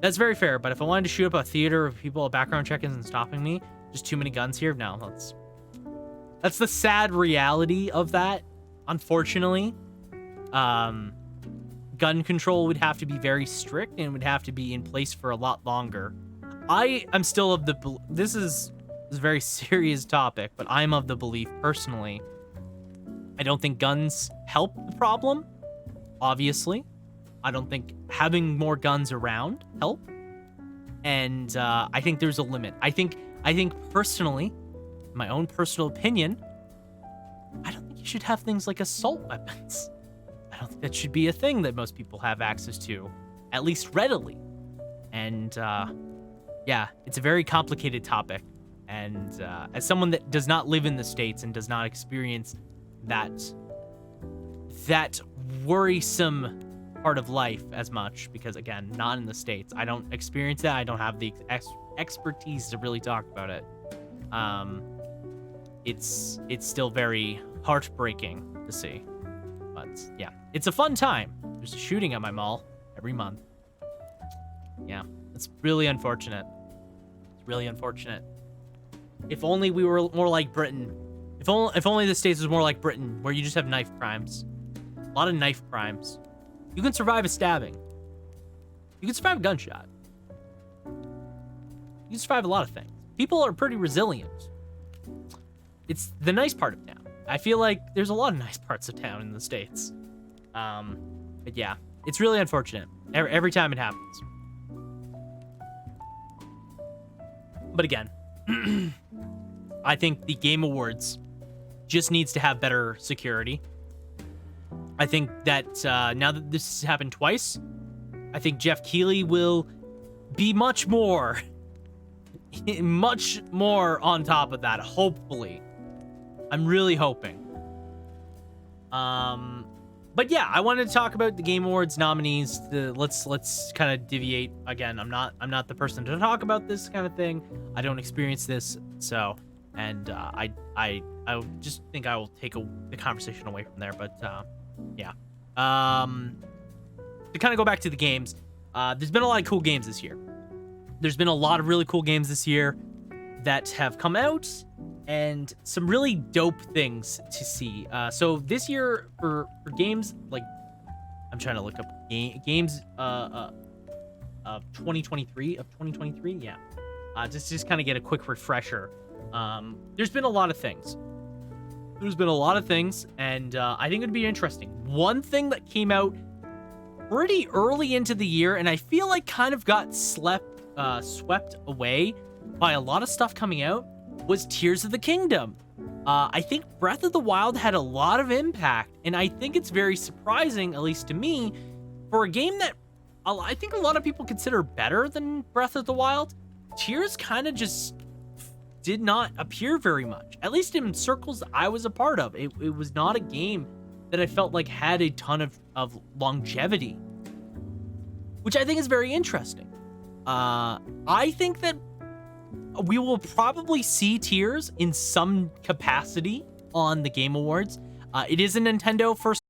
That's very fair, but if I wanted to shoot up a theater of people with background check isn't stopping me, just too many guns here? No, that's the sad reality of that, unfortunately. Gun control would have to be very strict and would have to be in place for a lot longer. I am still of the... This is a very serious topic, but I'm of the belief, personally, I don't think guns help the problem, obviously. I don't think having more guns around help. And I think there's a limit. I think personally, my own personal opinion, I don't think you should have things like assault weapons. I don't think that should be a thing that most people have access to, at least readily. And yeah, it's a very complicated topic. And as someone that does not live in the States and does not experience that worrisome part of life as much, because again, not in the States, I don't experience that. I don't have the expertise to really talk about it. It's still very heartbreaking to see, but yeah, it's a fun time. There's a shooting at my mall every month. Yeah, it's really unfortunate. It's really unfortunate. If only we were more like Britain. If only the States was more like Britain, where you just have knife crimes. A lot of knife crimes. You can survive a stabbing. You can survive a gunshot. You can survive a lot of things. People are pretty resilient. It's the nice part of town. I feel like there's a lot of nice parts of town in the States. But yeah, it's really unfortunate every time it happens. But again, I think the Game Awards just needs to have better security. I think that now that this has happened twice, I think Jeff Keighley will be much more on top of that, hopefully. I'm really hoping. But yeah, I wanted to talk about the Game Awards nominees. Let's kind of deviate again. I'm not the person to talk about this kind of thing. I don't experience this, so I just think I will take the conversation away from there. But yeah. To kind of go back to the games, there's been a lot of cool games this year. There's been a lot of really cool games this year that have come out, and some really dope things to see. So this year for games, like, I'm trying to look up games of 2023, yeah. Just kind of get a quick refresher. There's been a lot of things. And I think it'd be interesting. One thing that came out pretty early into the year, and I feel like kind of got swept away by a lot of stuff coming out, was Tears of the Kingdom. I think Breath of the Wild had a lot of impact, and I think it's very surprising, at least to me, for a game that I think a lot of people consider better than Breath of the Wild. Tears kind of just did not appear very much, at least in circles I was a part of. It was not a game that I felt like had a ton of longevity, which I think is very interesting. I think that we will probably see Tears in some capacity on the Game Awards. It is a Nintendo first